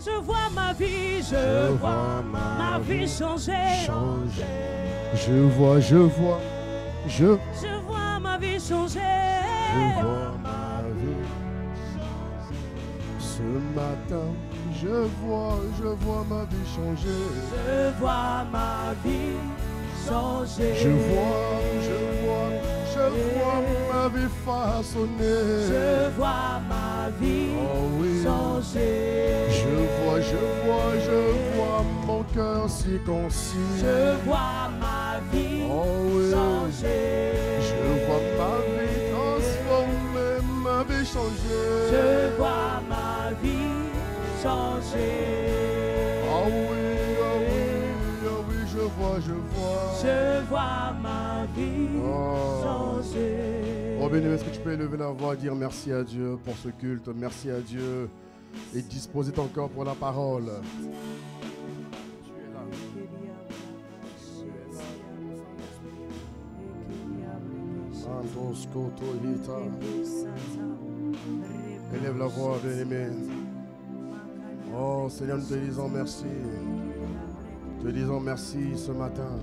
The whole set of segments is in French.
Je vois ma vie, je vois ma vie changer. Je vois ma vie changer. Je vois ma vie. Ce matin, je vois ma vie changer. Je vois ma vie changer. Je vois ma vie façonner. Je vois ma vie changer. Je vois mon cœur circoncis. Je vois ma vie changer. Je vois ma vie transformée, ma vie changer. Je vois ma vie changer. Oh oui, je vois. Je vois ma vie changer. Oh béni, est-ce que tu peux élever la voix et dire merci à Dieu pour ce culte, merci à Dieu et disposer ton corps pour la parole. Tu es là. Élève la voix, bien-aimé. Oh Seigneur, nous te disons merci. Te disons merci ce matin.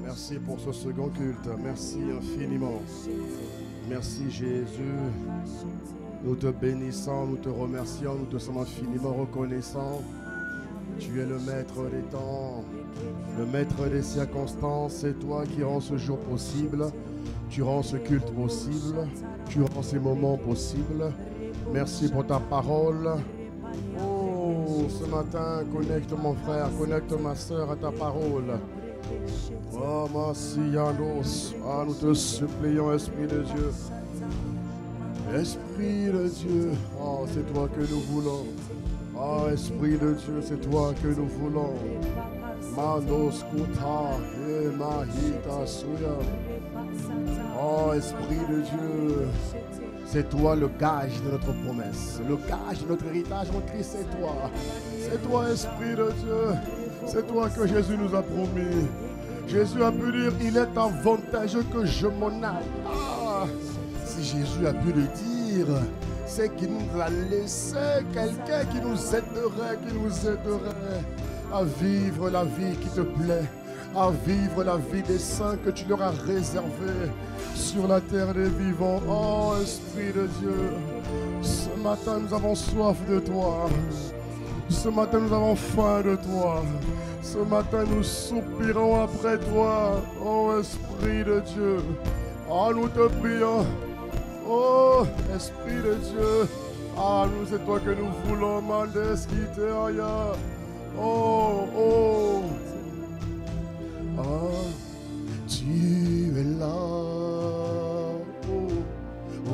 Merci pour ce second culte. Merci infiniment. Merci Jésus. Nous te bénissons, nous te remercions, nous te sommes infiniment reconnaissants. Tu es le maître des temps, le maître des circonstances. C'est toi qui rends ce jour possible. Tu rends ce culte possible. Tu rends ces moments possibles. Merci pour ta parole. Oh, ce matin, connecte mon frère, connecte ma soeur à ta parole. Oh, merci Yandos. Ah, nous te supplions, Esprit de Dieu. Esprit de Dieu. Oh, c'est toi que nous voulons. Oh, Esprit de Dieu, c'est toi que nous voulons. Manos Kuta et Mahita Suya. Oh, Esprit de Dieu. C'est toi le gage de notre promesse. Le gage de notre héritage en Christ, c'est toi. C'est toi, Esprit de Dieu. C'est toi que Jésus nous a promis. Jésus a pu dire, il est avantageux que je m'en aille. Ah, si Jésus a pu le dire, c'est qu'il nous a laissé quelqu'un qui nous aiderait à vivre la vie qui te plaît, à vivre la vie des saints que tu leur as réservée sur la terre des vivants. Oh, Esprit de Dieu, ce matin nous avons soif de toi. Ce matin nous avons faim de toi. Ce matin nous soupirons après toi. Oh, Esprit de Dieu. Oh, nous te prions. Oh, Esprit de Dieu. Ah, nous, c'est toi que nous voulons. Mandeskiteaya. Oh, oh. Ah, tu es là.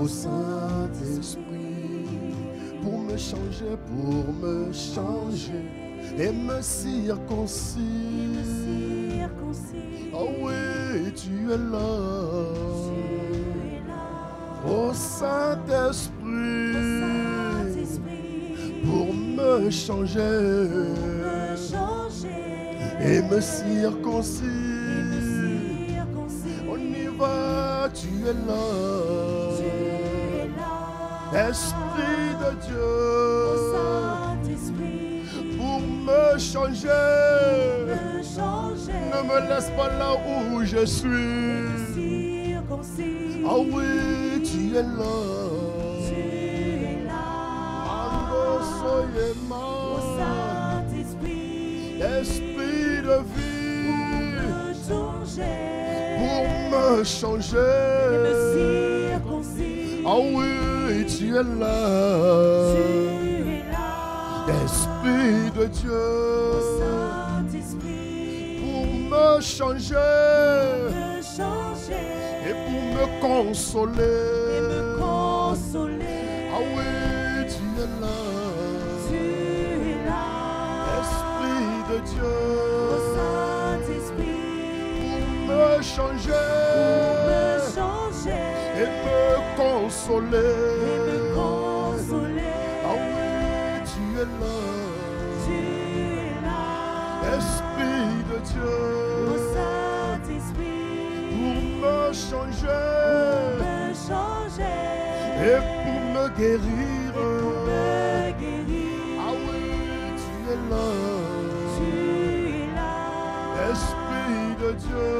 Oh, Saint-Esprit. Pour me changer et me circoncire. Oh oui, tu es là. Oh Saint-Esprit, pour me changer et me circoncire. On y va, tu es là. Esprit de Dieu, pour me changer, ne me laisse pas là où je suis. Ah oui, tu es là. Esprit de vie, pour me changer. Ah oui, tu es là. Esprit de Dieu, pour me changer et pour me consoler. Ah oui, tu es là. Esprit de Dieu, pour me changer et me consoler. Ah oui, tu es là. Esprit de Dieu, pour me changer et pour me guérir. Ah oui, es là. Tu es là. Esprit de Dieu,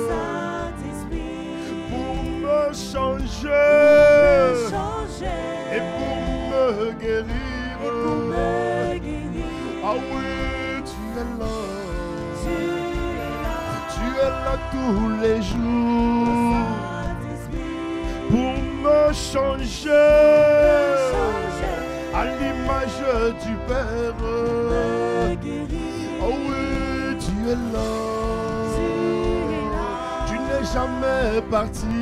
Saint-Esprit, pour me changer et pour me guérir. et pour me guérir. Ah oui, tu es là. Tu es là. Tu es là tous les jours Saint-Esprit, pour me changer à l'image du Père. me guérir. Oh oui, tu es là. Tu n'es jamais parti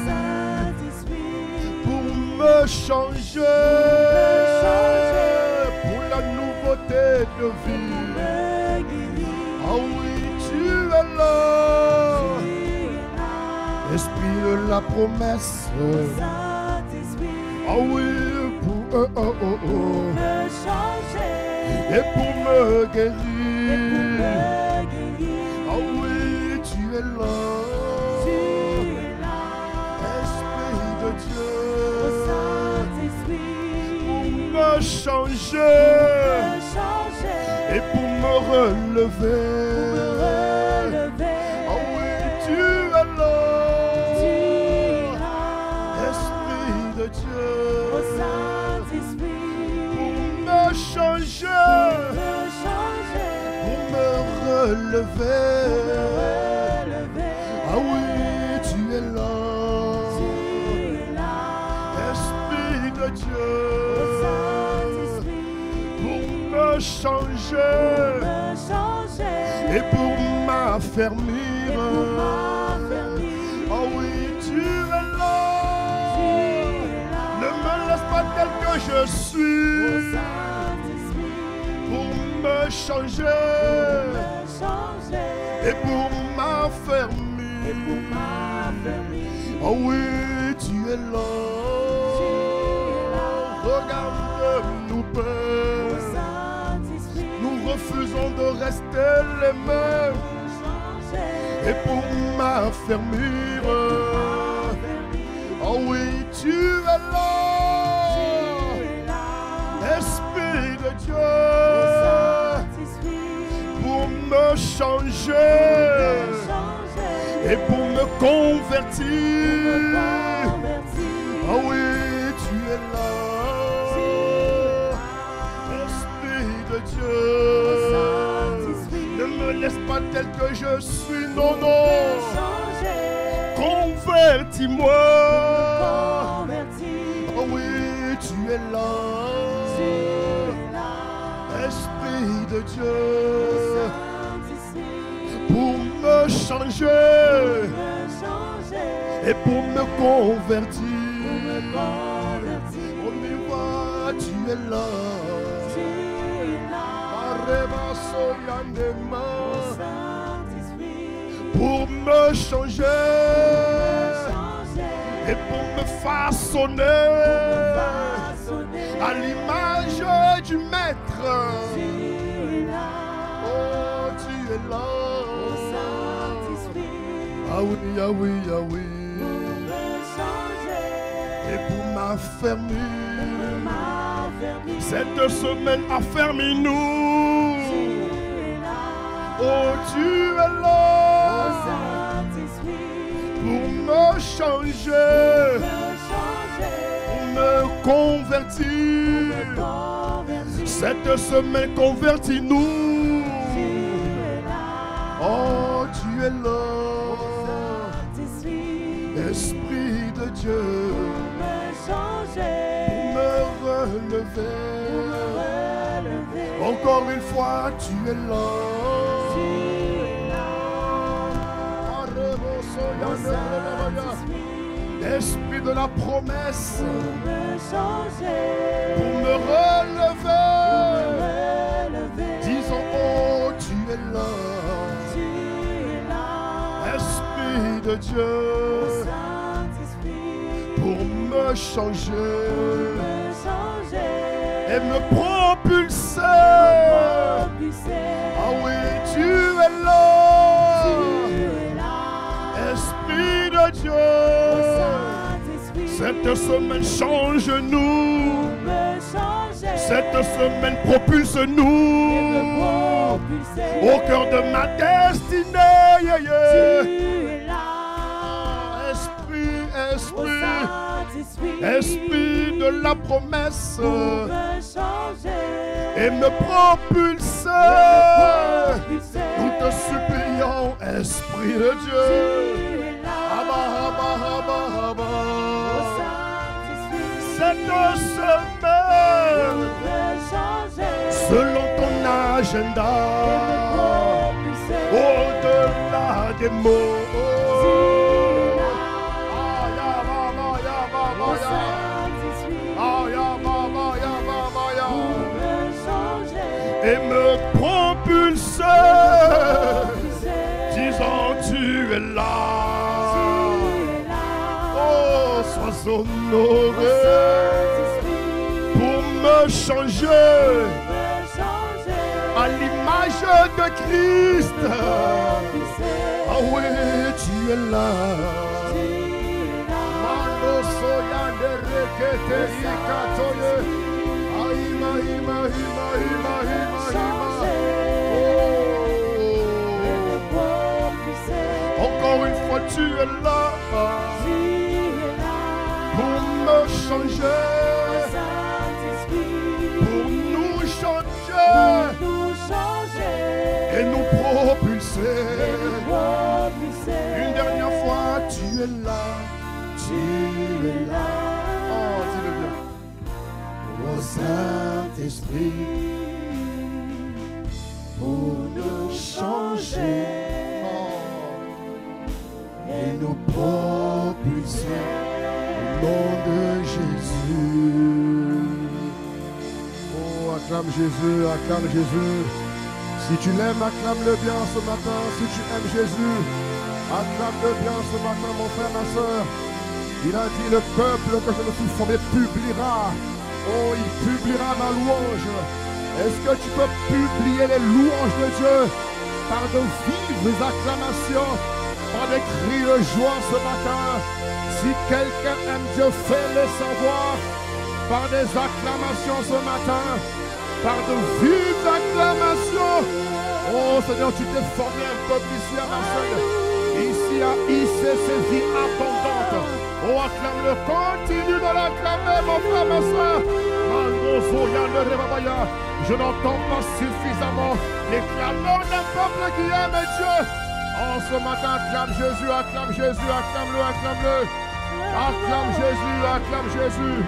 Saint-Esprit, pour me changer pour la nouveauté de vie. me guérir. Oh oui, tu es là. Esprit de la promesse. Saint-Esprit, Oh oui, pour me changer et pour me guérir. et pour me guérir. Oh oui, tu es là. Tu es là. Esprit de Dieu, Saint-Esprit, pour me changer me changer et pour me relever. me relever. Oh oui, tu es là. Tu es là. Esprit de Dieu, Saint-Esprit, pour me changer, me changer pour me relever. Ah oui, tu es là. Tu es là. Esprit de Dieu, Saint-Esprit, pour me changer me changer et pour m'affermir. et pour m'affermir. Oh oui, tu es là. Tu es là. Ne me laisse pas tel que je suis Saint-Esprit, pour me changer me changer et pour et pour m'affermir. m'affermir. Oh oui, tu es là. Tu es là. Regarde-nous, Père. Saint-Esprit, Nous refusons de rester les mêmes me changer et pour m'affermir. Oh oui, tu es là. Esprit de Dieu, pour me changer et pour me convertir. Oh oui, tu es là. Esprit de Dieu, ne me laisse pas tel que je suis. Non, non. Convertis-moi. Oh oui, tu es là. Esprit de Dieu, pour me changer et pour me convertir. On y va, tu es là. Arreba soyandema, pour me changer et pour me façonner à l'image du Maître. Oh, tu es là. Ah oui, ah oui, ah oui. Et pour m'affermir, cette semaine, affermis-nous. Oh, tu es là pour me changer, pour me convertir. Cette semaine, convertis-nous. Oh, tu es là. Esprit de Dieu, pour me relever. Encore une fois, tu es là. Esprit de la promesse, pour me relever. Disons, oh, tu es là. Esprit de Dieu, pour me changer et me propulser. Ah oui, tu es là. Esprit de Dieu, cette semaine change-nous Cette semaine propulse-nous au cœur de ma destinée. Tu es là. Esprit, esprit, Saint-Esprit, esprit de la promesse, pour me changer et me propulser. Nous te supplions, Esprit de Dieu. Tu es là. Abba, abba, abba, abba. Saint-Esprit, Cette semaine, pour me changer selon ton agenda, au-delà des mots. Et me propulser, disant tu es là. Oh, sois honoré pour me changer à l'image de Christ. Ah oui, tu es là. Mando soyande rekete ikatoye. Aïma, ima, ima, ima, ima, ima. Oh. Encore une fois, tu es là pour me changer, pour nous changer et nous propulser. Une dernière fois, tu es là, tu es là. Oh, dis-le bien. Oh Saint-Esprit, pour nous changer et nous propulser au nom de Jésus. Oh, acclame Jésus, acclame Jésus. Si tu l'aimes, acclame-le bien ce matin. Si tu aimes Jésus, acclame-le bien ce matin, mon frère, ma soeur. Il a dit, le peuple que je me suis formé publiera. Oh, il publiera ma louange. Est-ce que tu peux publier les louanges de Dieu par de vives acclamations, par des cris de joie ce matin? Si quelqu'un aime Dieu, fais-le savoir par des acclamations ce matin, par de vives acclamations. Oh Seigneur, tu t'es formé un peuple ici à Marseille, ici à ICC abondante. Oh, acclame-le, continue de l'acclamer, mon frère, ma soeur. Je n'entends pas suffisamment les clameurs d'un peuple qui aime Dieu. Oh, ce matin, acclame Jésus, acclame-le, acclame-le. Acclame Jésus, acclame Jésus.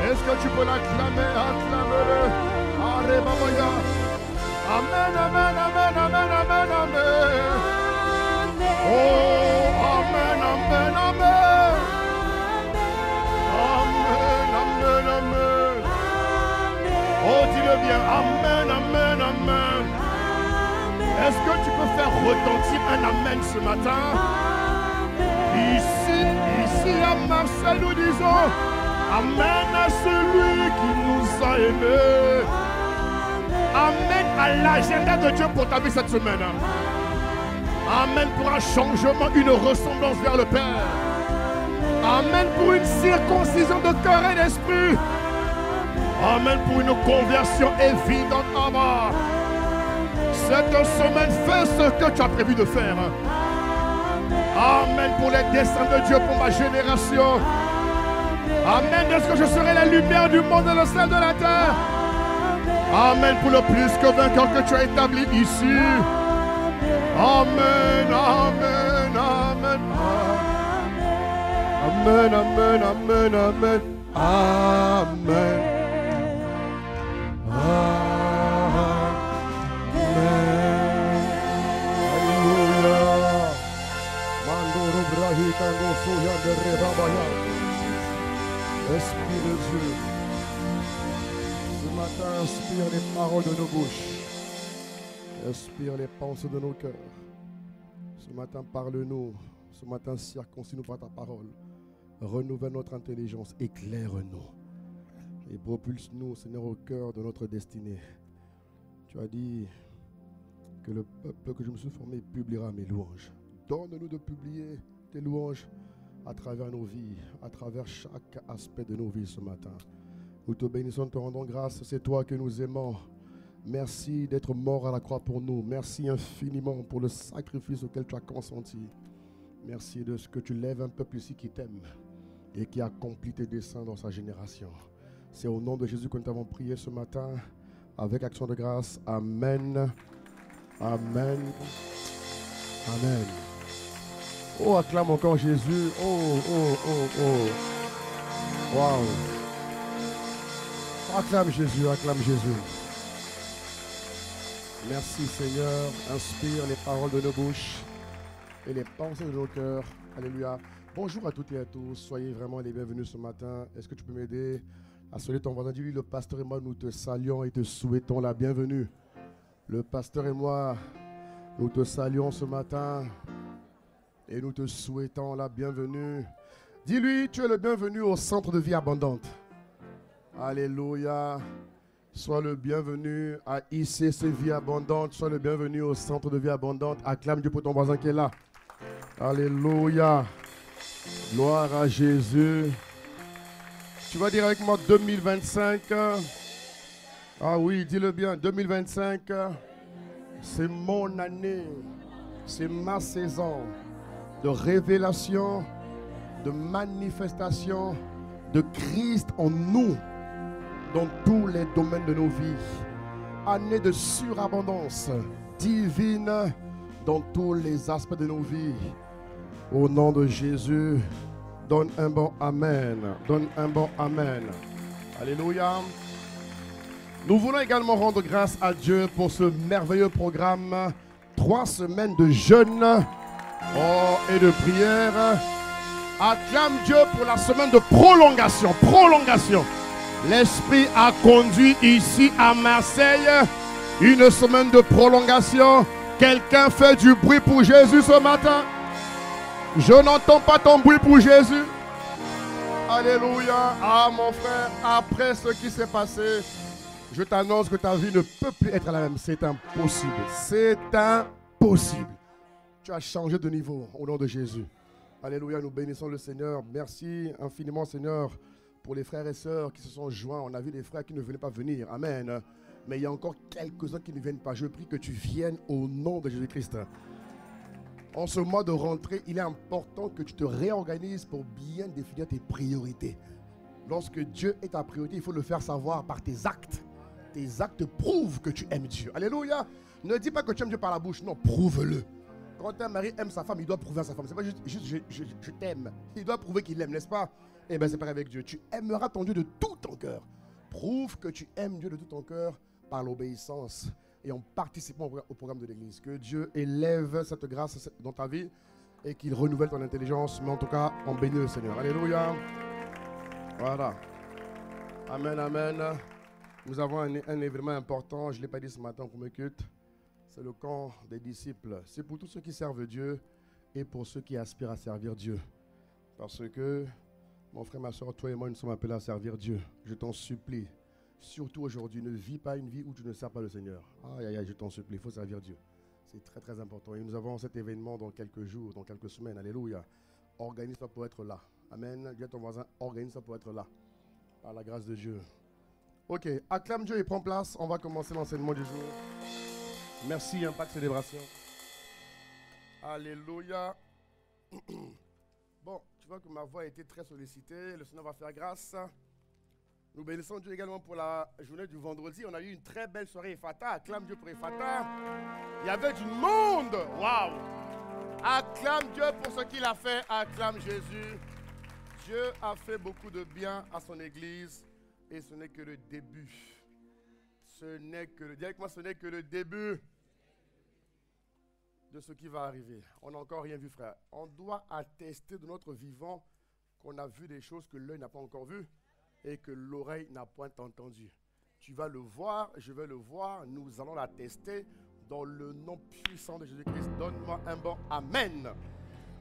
Est-ce que tu peux l'acclamer? Acclame-le. Amen, amen, amen, amen, amen, amen. Oh, amen, amen, amen. Amen, amen, amen. Oh, dis-le bien. Amen, amen, amen. Est-ce que tu peux faire retentir un amen ce matin? Ici à Marseille, nous disons amen à celui qui nous a aimés. Amen à l'agenda de Dieu pour ta vie cette semaine. Amen pour un changement, une ressemblance vers le Père. Amen pour une circoncision de cœur et d'esprit. Amen pour une conversion évidente. Amen. Cette semaine, fais ce que tu as prévu de faire. Amen pour les desseins de Dieu pour ma génération. Amen. Est-ce que je serai la lumière du monde et le sel de la terre? Amen pour le plus que vainqueur que tu as établi ici. Amen, amen, amen. Amen, amen, amen, amen. Amen. Esprit de Dieu, ce matin, inspire les paroles de nos bouches, inspire les pensées de nos cœurs. Ce matin, parle-nous, ce matin, circoncis-nous par ta parole, renouvelle notre intelligence, éclaire-nous et propulse-nous, Seigneur, au cœur de notre destinée. Tu as dit que le peuple que je me suis formé publiera mes louanges. Donne-nous de publier tes louanges à travers nos vies, à travers chaque aspect de nos vies ce matin. Nous te bénissons, te rendons grâce, c'est toi que nous aimons. Merci d'être mort à la croix pour nous. Merci infiniment pour le sacrifice auquel tu as consenti. Merci de ce que tu lèves un peuple ici qui t'aime et qui accomplit tes desseins dans sa génération. C'est au nom de Jésus que nous t'avons prié ce matin avec action de grâce. Amen. Amen. Amen. Oh, acclame encore Jésus. Oh, oh, oh, oh. Wow. Acclame Jésus, acclame Jésus. Merci Seigneur. Inspire les paroles de nos bouches et les pensées de nos cœurs. Alléluia. Bonjour à toutes et à tous. Soyez vraiment les bienvenus ce matin. Est-ce que tu peux m'aider à saluer ton voisin? Dis-lui, le pasteur et moi, nous te saluons et te souhaitons la bienvenue. Le pasteur et moi, nous te saluons ce matin et nous te souhaitons la bienvenue. Dis-lui, tu es le bienvenu au centre de vie abondante. Alléluia. Sois le bienvenu à ICC Vie Abondante. Sois le bienvenu au centre de vie abondante. Acclame Dieu pour ton voisin qui est là. Alléluia. Gloire à Jésus. Tu vas dire avec moi 2025. Ah oui, dis-le bien. 2025, c'est mon année. C'est ma saison de révélation, de manifestation de Christ en nous. Dans tous les domaines de nos vies. Année de surabondance divine dans tous les aspects de nos vies. Au nom de Jésus, donne un bon Amen. Donne un bon Amen. Alléluia. Nous voulons également rendre grâce à Dieu pour ce merveilleux programme. 3 semaines de jeûne et de prière. Acclame Dieu pour la semaine de prolongation. Prolongation. L'Esprit a conduit ici à Marseille une semaine de prolongation. Quelqu'un fait du bruit pour Jésus ce matin? Je n'entends pas ton bruit pour Jésus. Alléluia. Ah mon frère, après ce qui s'est passé, je t'annonce que ta vie ne peut plus être la même. C'est impossible. C'est impossible. Tu as changé de niveau au nom de Jésus. Alléluia, nous bénissons le Seigneur. Merci infiniment Seigneur pour les frères et sœurs qui se sont joints. On a vu des frères qui ne venaient pas venir. Amen. Mais il y a encore quelques-uns qui ne viennent pas. Je prie que tu viennes au nom de Jésus-Christ. En ce mois de rentrée, il est important que tu te réorganises pour bien définir tes priorités. Lorsque Dieu est ta priorité, il faut le faire savoir par tes actes. Tes actes prouvent que tu aimes Dieu. Alléluia. Ne dis pas que tu aimes Dieu par la bouche. Non, prouve-le. Quand un mari aime sa femme, il doit prouver à sa femme. C'est pas juste je t'aime. Il doit prouver qu'il l'aime, n'est-ce pas? Eh bien, c'est pareil avec Dieu. Tu aimeras ton Dieu de tout ton cœur. Prouve que tu aimes Dieu de tout ton cœur par l'obéissance et en participant au programme de l'Église. Que Dieu élève cette grâce dans ta vie et qu'il renouvelle ton intelligence. Mais en tout cas, on bénit le Seigneur. Alléluia. Voilà. Amen, amen. Nous avons un événement important. Je ne l'ai pas dit ce matin au premier culte. C'est le camp des disciples. C'est pour tous ceux qui servent Dieu et pour ceux qui aspirent à servir Dieu. Parce que mon frère, ma soeur, toi et moi, nous sommes appelés à servir Dieu. Je t'en supplie, surtout aujourd'hui, ne vis pas une vie où tu ne sers pas le Seigneur. Aïe, aïe, aïe, je t'en supplie, il faut servir Dieu. C'est très, très important. Et nous avons cet événement dans quelques jours, dans quelques semaines. Alléluia. Organise-toi pour être là. Amen. Dis à ton voisin, organise-toi pour être là. Par la grâce de Dieu. Ok, acclame Dieu et prends place. On va commencer l'enseignement du jour. Merci, Impact Célébration. Alléluia. Bon, tu vois que ma voix a été très sollicitée. Le Seigneur va faire grâce. Nous bénissons Dieu également pour la journée du vendredi. On a eu une très belle soirée Ephata. Acclame Dieu pour Ephata. Il y avait du monde. Waouh. Acclame Dieu pour ce qu'il a fait. Acclame Jésus. Dieu a fait beaucoup de bien à son église. Et ce n'est que le début. Ce n'est que le... Dis avec moi, ce n'est que le début de ce qui va arriver. On n'a encore rien vu, frère. On doit attester de notre vivant qu'on a vu des choses que l'œil n'a pas encore vues et que l'oreille n'a point entendu. Tu vas le voir, je vais le voir, nous allons l'attester dans le nom puissant de Jésus-Christ. Donne-moi un bon Amen.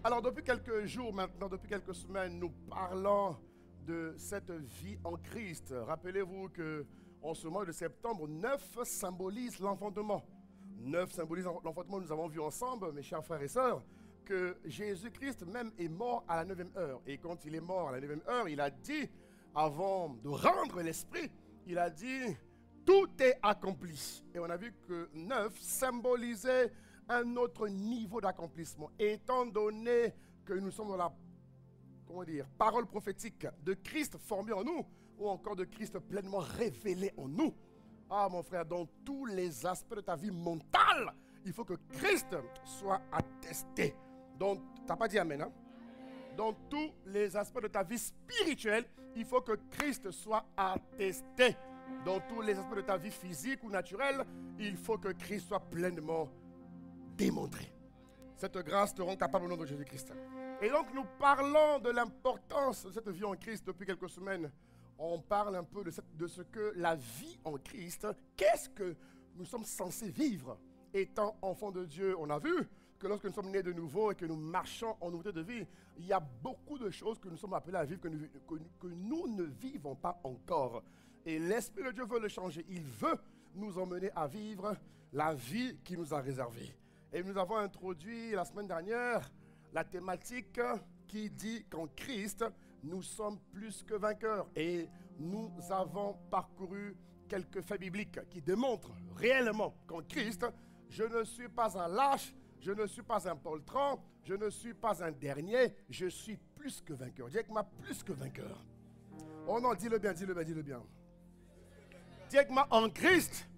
Alors, depuis quelques jours maintenant, depuis quelques semaines, nous parlons de cette vie en Christ. Rappelez-vous que en ce mois de septembre, 9 symbolise l'enfantement. 9 symbolise l'enfantement. Nous avons vu ensemble, mes chers frères et sœurs, que Jésus-Christ même est mort à la 9e heure. Et quand il est mort à la 9e heure, il a dit, avant de rendre l'esprit, il a dit, tout est accompli. Et on a vu que 9 symbolisait un autre niveau d'accomplissement. Étant donné que nous sommes dans la parole prophétique de Christ formé en nous, ou encore de Christ pleinement révélé en nous. Ah mon frère, dans tous les aspects de ta vie mentale, il faut que Christ soit attesté. Donc, tu n'as pas dit amen, hein? Dans tous les aspects de ta vie spirituelle, il faut que Christ soit attesté. Dans tous les aspects de ta vie physique ou naturelle, il faut que Christ soit pleinement démontré. Cette grâce te rend capable au nom de Jésus-Christ. Et donc nous parlons de l'importance de cette vie en Christ depuis quelques semaines. On parle un peu de ce que la vie en Christ, qu'est-ce que nous sommes censés vivre étant enfants de Dieu. On a vu que lorsque nous sommes nés de nouveau et que nous marchons en nouveauté de vie, il y a beaucoup de choses que nous sommes appelés à vivre que nous ne vivons pas encore. Et l'Esprit de Dieu veut le changer. Il veut nous emmener à vivre la vie qu'il nous a réservée. Et nous avons introduit la semaine dernière la thématique qui dit qu'en Christ, nous sommes plus que vainqueurs. Et nous avons parcouru quelques faits bibliques qui démontrent réellement qu'en Christ, je ne suis pas un lâche, je ne suis pas un poltron, je ne suis pas un dernier, je suis plus que vainqueur. Dis avec moi, plus que vainqueur. Oh non, dis-le bien, dis-le bien, dis-le bien. Dis avec moi, en Christ,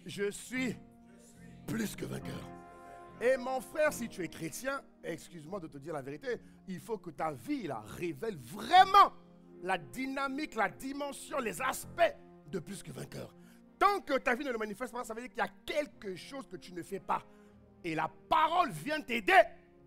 je suis plus que vainqueur. Et mon frère, si tu es chrétien, excuse-moi de te dire la vérité, il faut que ta vie là, révèle vraiment la dynamique, la dimension, les aspects de plus que vainqueur. Tant que ta vie ne le manifeste pas, ça veut dire qu'il y a quelque chose que tu ne fais pas. Et la parole vient t'aider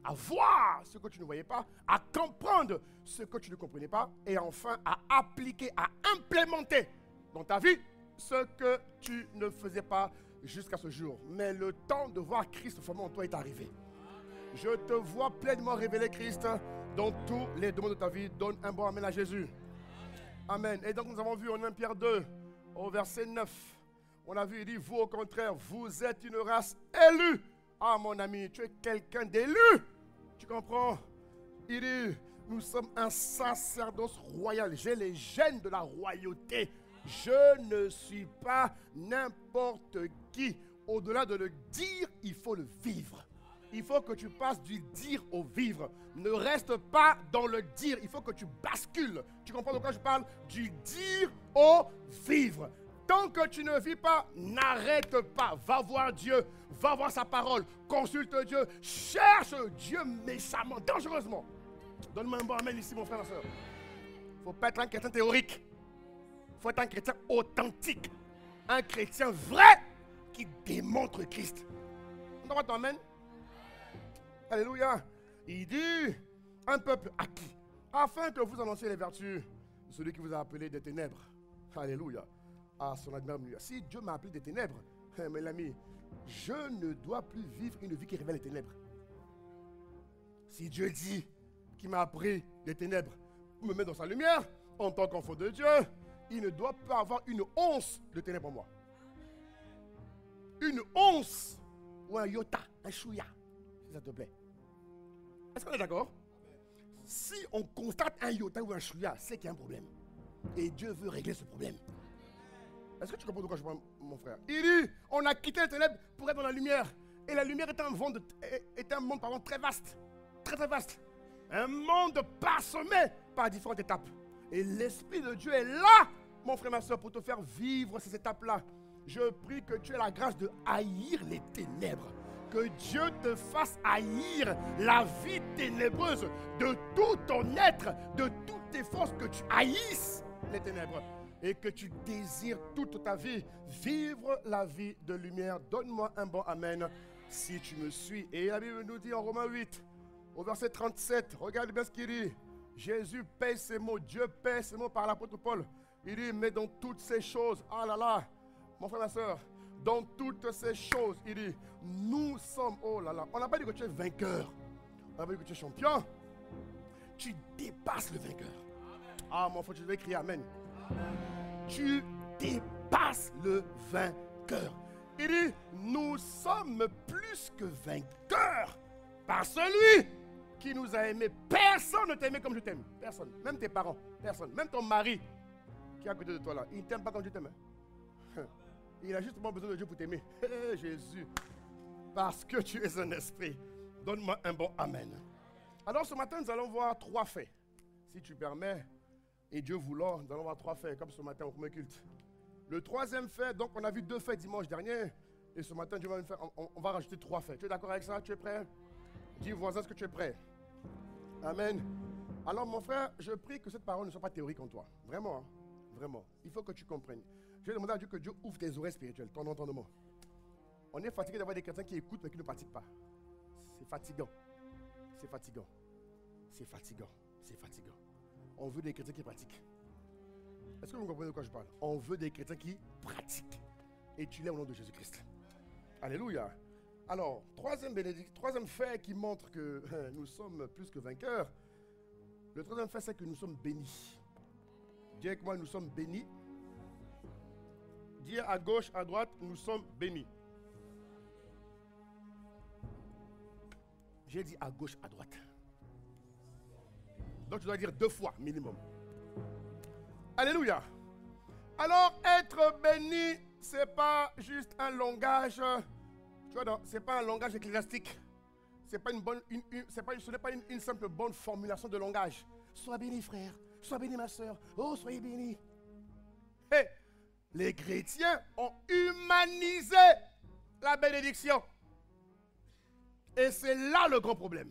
à voir ce que tu ne voyais pas, à comprendre ce que tu ne comprenais pas, et enfin à appliquer, à implémenter dans ta vie ce que tu ne faisais pas jusqu'à ce jour. Mais le temps de voir Christ formé en toi est arrivé. Je te vois pleinement révéler Christ dans tous les domaines de ta vie. Donne un bon amen à Jésus. Amen. Et donc nous avons vu en 1 Pierre 2, au verset 9, on a vu, il dit, vous au contraire, vous êtes une race élue. Ah mon ami, tu es quelqu'un d'élu. Tu comprends? Il dit, nous sommes un sacerdoce royal. J'ai les gènes de la royauté. Je ne suis pas n'importe qui. Au-delà de le dire, il faut le vivre. Il faut que tu passes du dire au vivre. Ne reste pas dans le dire. Il faut que tu bascules. Tu comprends de quoi je parle? Du dire au vivre. Tant que tu ne vis pas, n'arrête pas. Va voir Dieu. Va voir sa parole. Consulte Dieu. Cherche Dieu méchamment, dangereusement. Donne-moi un bon amen ici, mon frère, ma soeur. Il ne faut pas être un chrétien théorique. Il faut être un chrétien authentique. Un chrétien vrai qui démontre Christ. On doit ton amen? Alléluia. Il dit, un peuple acquis, afin que vous annonciez les vertus de celui qui vous a appelé des ténèbres. Alléluia. À son admirable. Si Dieu m'a appelé des ténèbres, mes amis, je ne dois plus vivre une vie qui révèle les ténèbres. Si Dieu dit qu'il m'a appris des ténèbres pour me mettre dans sa lumière, en tant qu'enfant de Dieu, il ne doit pas avoir une once de ténèbres en moi. Une once ou un iota, un chouïa, si ça te plaît. Est-ce qu'on est d'accord? Si on constate un iota ou un chouïa, c'est qu'il y a un problème. Et Dieu veut régler ce problème. Est-ce que tu comprends de quoi je parle, mon frère? Il dit, on a quitté les ténèbres pour être dans la lumière. Et la lumière est un monde, très vaste. Très très vaste. Un monde parsemé par différentes étapes. Et l'Esprit de Dieu est là, mon frère, ma soeur, pour te faire vivre ces étapes-là. Je prie que tu aies la grâce de haïr les ténèbres. Que Dieu te fasse haïr la vie ténébreuse de tout ton être, de toutes tes forces, que tu haïsses les ténèbres. Et que tu désires toute ta vie vivre la vie de lumière. Donne-moi un bon amen si tu me suis. Et la Bible nous dit en Romains 8, au verset 37, regarde bien ce qu'il dit. Jésus paye ses mots, Dieu paye ses mots par l'apôtre Paul. Il dit, mais dans toutes ces choses, ah là là, mon frère, ma soeur, dans toutes ces choses, il dit, nous sommes, oh là là, on n'a pas dit que tu es vainqueur, on n'a pas dit que tu es champion, tu dépasses le vainqueur. Ah mon frère, tu devais crier amen. Tu dépasses le vainqueur. Il dit, nous sommes plus que vainqueurs Par celui qui nous a aimés. Personne ne t'a aimé comme je t'aime. Personne. Même tes parents. Personne. Même ton mari qui est à côté de toi là. Il ne t'aime pas comme je t'aime. Hein? Il a justement besoin de Dieu pour t'aimer. Hey, Jésus. Parce que tu es un esprit. Donne-moi un bon amen. Alors ce matin, nous allons voir 3 faits. Si tu permets, et Dieu voulant, nous allons voir 3 faits, comme ce matin au premier culte. Le 3e fait, donc on a vu 2 faits dimanche dernier. Et ce matin, Dieu va nous faire, on va rajouter 3 faits. Tu es d'accord avec ça? Tu es prêt? Dis au voisin, est-ce que tu es prêt? Amen. Alors mon frère, je prie que cette parole ne soit pas théorique en toi. Vraiment, hein? Vraiment. Il faut que tu comprennes. Je vais demander à Dieu que Dieu ouvre tes oreilles spirituelles, ton entendement. On est fatigué d'avoir des chrétiens qui écoutent mais qui ne pratiquent pas. C'est fatigant. C'est fatigant. C'est fatigant. C'est fatigant. On veut des chrétiens qui pratiquent. Est-ce que vous comprenez de quoi je parle? On veut des chrétiens qui pratiquent. Et tu l'es au nom de Jésus-Christ. Alléluia. Alors, 3e fait qui montre que nous sommes plus que vainqueurs. Le 3e fait, c'est que nous sommes bénis. Dis avec moi, nous sommes bénis. Dis à gauche, à droite, nous sommes bénis. J'ai dit à gauche, à droite. Donc tu dois dire 2 fois minimum. Alléluia. Alors être béni, ce n'est pas juste un langage, tu vois, ce n'est pas un langage ecclésiastique. Ce n'est pas une simple bonne formulation de langage. Sois béni frère, sois béni ma soeur, oh soyez béni. Hey, les chrétiens ont humanisé la bénédiction. Et c'est là le grand problème.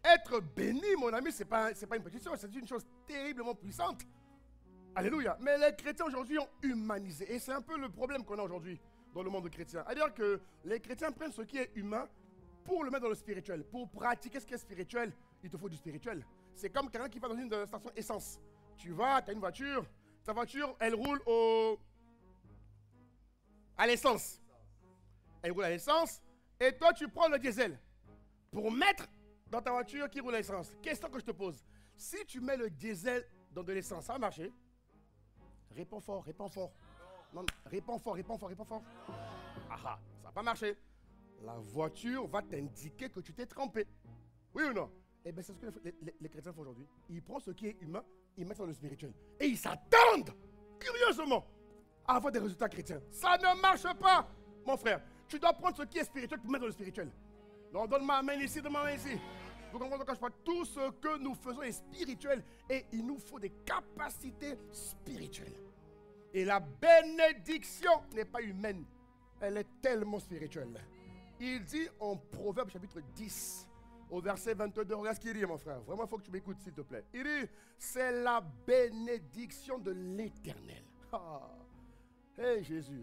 Être béni, mon ami, ce n'est pas une petite chose, c'est une chose terriblement puissante. Alléluia. Mais les chrétiens aujourd'hui ont humanisé. Et c'est un peu le problème qu'on a aujourd'hui dans le monde chrétien. C'est-à-dire que les chrétiens prennent ce qui est humain pour le mettre dans le spirituel. Pour pratiquer ce qui est spirituel, il te faut du spirituel. C'est comme quelqu'un qui va dans une station essence. Tu vas, tu as une voiture, ta voiture, elle roule à l'essence. Elle roule à l'essence. Et toi, tu prends le diesel pour mettre dans ta voiture qui roule à l'essence. Question que je te pose. Si tu mets le diesel dans de l'essence, ça va marcher? Réponds fort, réponds fort. Non, réponds fort, réponds fort, réponds fort. Ah ah, ça va pas marcher. La voiture va t'indiquer que tu t'es trompé. Oui ou non? Eh bien, c'est ce que les chrétiens font aujourd'hui. Ils prennent ce qui est humain, ils mettent dans le spirituel. Et ils s'attendent, curieusement, à avoir des résultats chrétiens. Ça ne marche pas, mon frère. Tu dois prendre ce qui est spirituel pour mettre dans le spirituel. Donc, donne-moi un main ici, donne-moi un main ici. Vous comprenez quand je parle? Tout ce que nous faisons est spirituel et il nous faut des capacités spirituelles. Et la bénédiction n'est pas humaine, elle est tellement spirituelle. Il dit en Proverbe chapitre 10, au verset 22, regarde ce qu'il dit mon frère. Vraiment, il faut que tu m'écoutes s'il te plaît. Il dit, c'est la bénédiction de l'Éternel. Ah, hey Jésus.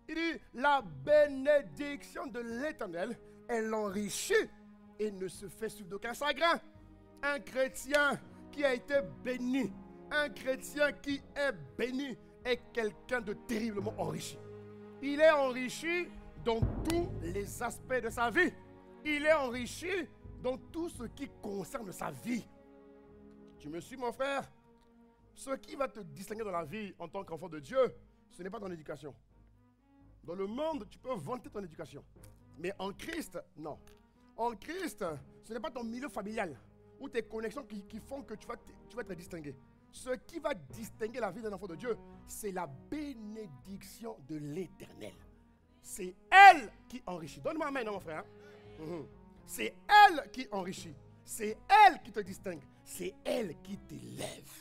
Il dit, la bénédiction de l'Éternel, elle enrichit et ne se fait suivre d'aucun chagrin. Un chrétien qui a été béni, un chrétien qui est béni est quelqu'un de terriblement enrichi. Il est enrichi dans tous les aspects de sa vie. Il est enrichi dans tout ce qui concerne sa vie. Tu me suis mon frère? Ce qui va te distinguer dans la vie en tant qu'enfant de Dieu, ce n'est pas ton éducation. Dans le monde, tu peux vanter ton éducation. Mais en Christ, non. En Christ, ce n'est pas ton milieu familial ou tes connexions qui font que tu vas être distingué. Ce qui va distinguer la vie d'un enfant de Dieu, c'est la bénédiction de l'Éternel. C'est elle qui enrichit. Donne-moi un main, mon frère. C'est elle qui enrichit. C'est elle qui te distingue. C'est elle qui t'élève.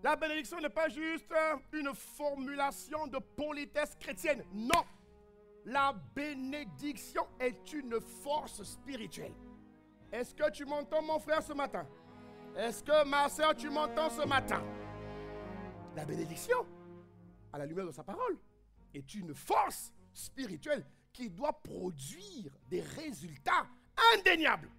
La bénédiction n'est pas juste une formulation de politesse chrétienne. Non. La bénédiction est une force spirituelle. Est-ce que tu m'entends, mon frère, ce matin? Est-ce que, ma soeur, tu m'entends ce matin? La bénédiction, à la lumière de sa parole, est une force spirituelle qui doit produire des résultats indéniables.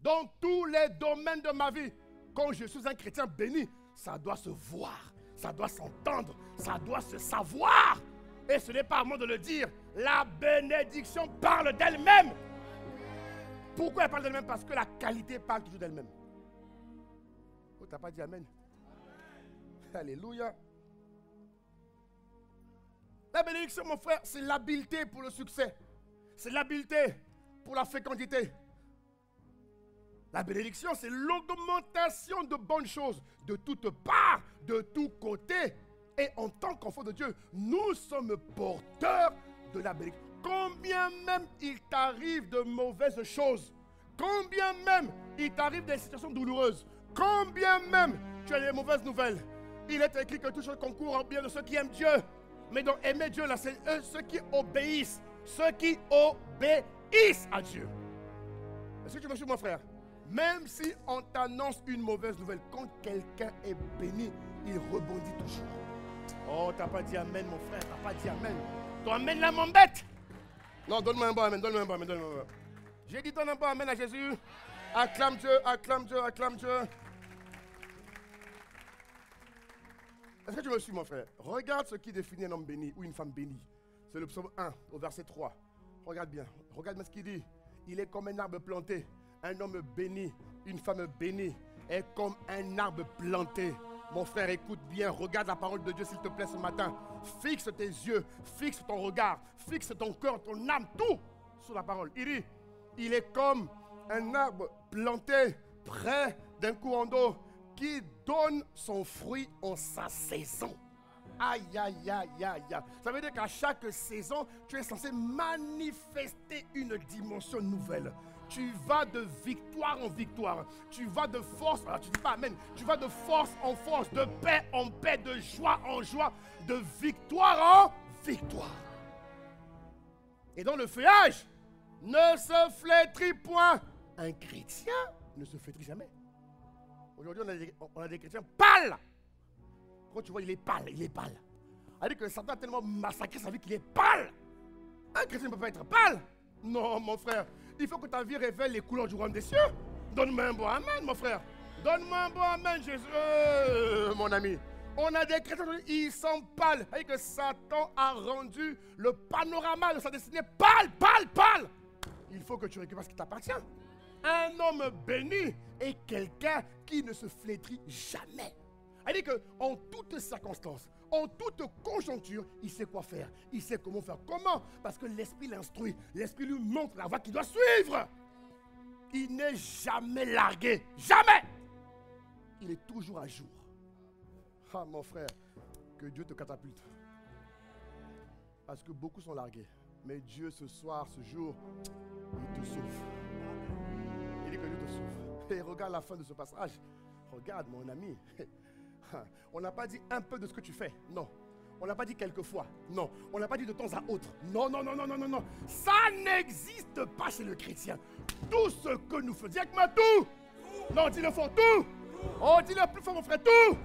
Dans tous les domaines de ma vie, quand je suis un chrétien béni, ça doit se voir, ça doit s'entendre, ça doit se savoir. Et ce n'est pas à moi de le dire. La bénédiction parle d'elle-même. Pourquoi elle parle d'elle-même? Parce que la qualité parle toujours d'elle-même. Oh, tu n'as pas dit amen? Alléluia. La bénédiction, mon frère, c'est l'habileté pour le succès. c'est l'habileté pour la fécondité. La bénédiction, c'est l'augmentation de bonnes choses, de toutes parts, de tous côtés. Et en tant qu'enfants de Dieu, nous sommes porteurs de la bénédiction. Combien même il t'arrive de mauvaises choses, combien même il t'arrive des situations douloureuses, combien même tu as des mauvaises nouvelles, il est écrit que tout chose concourt en bien de ceux qui aiment Dieu. Mais donc aimer Dieu, là, c'est ceux qui obéissent. Ceux qui obéissent à Dieu. Est-ce que tu me suis, mon frère? Même si on t'annonce une mauvaise nouvelle, quand quelqu'un est béni, il rebondit toujours. Oh, t'as pas dit amen, mon frère, t'as pas dit amen. Ton amen là m'embête. Non, donne-moi un bon amen, donne-moi un bon amen, donne-moi un bon. J'ai dit donne un bon amen à Jésus. Acclame Dieu, acclame Dieu, acclame Dieu. Est-ce que tu me suis, mon frère? Regarde ce qui définit un homme béni ou une femme bénie. C'est le psaume 1 au verset 3. Regarde bien ce qu'il dit. Il est comme un arbre planté. Un homme béni, une femme bénie est comme un arbre planté. Mon frère, écoute bien, regarde la parole de Dieu s'il te plaît ce matin. Fixe tes yeux, fixe ton regard, fixe ton cœur, ton âme, tout sur la parole. Il dit, il est comme un arbre planté près d'un courant d'eau qui donne son fruit en sa saison. Aïe, aïe, aïe, aïe, aïe. Ça veut dire qu'à chaque saison, tu es censé manifester une dimension nouvelle. Tu vas de victoire en victoire. Tu vas de force, alors tu dis pas amen. Tu vas de force en force, de paix en paix, de joie en joie, de victoire en victoire. Et dans le feuillage, ne se flétrit point. Un chrétien ne se flétrit jamais. Aujourd'hui, on a des chrétiens pâles. Quand tu vois, il est pâle, il est pâle. C'est-à-dire que Satan a tellement massacré sa vie qu'il est pâle. Un chrétien ne peut pas être pâle. Non, mon frère. Il faut que ta vie révèle les couleurs du royaume des cieux. Donne-moi un bon amen, mon frère. Donne-moi un bon amen, Jésus. Mon ami. On a des chrétiens, ils sont pâles. C'est-à-dire que Satan a rendu le panorama de sa destinée pâle, pâle, pâle. Il faut que tu récupères ce qui t'appartient. Un homme béni est quelqu'un qui ne se flétrit jamais. C'est-à-dire qu'en toutes circonstances, en toute conjoncture, il sait quoi faire. Il sait comment faire. Comment? Parce que l'Esprit l'instruit. L'Esprit lui montre la voie qu'il doit suivre. Il n'est jamais largué. Jamais. Il est toujours à jour. Ah, mon frère, que Dieu te catapulte. Parce que beaucoup sont largués. Mais Dieu, ce soir, ce jour, il te sauve. Il dit que Dieu te sauve. Et regarde la fin de ce passage. Regarde, mon ami. On n'a pas dit un peu de ce que tu fais. Non. On n'a pas dit quelquefois. Non. On n'a pas dit de temps à autre. Non, non, non, non, non, non, non. Ça n'existe pas chez le chrétien. Tout ce que nous faisons. Dis avec moi tout. Non, dis-le fort, tout. Oh, dis-le plus fort, mon frère, tout.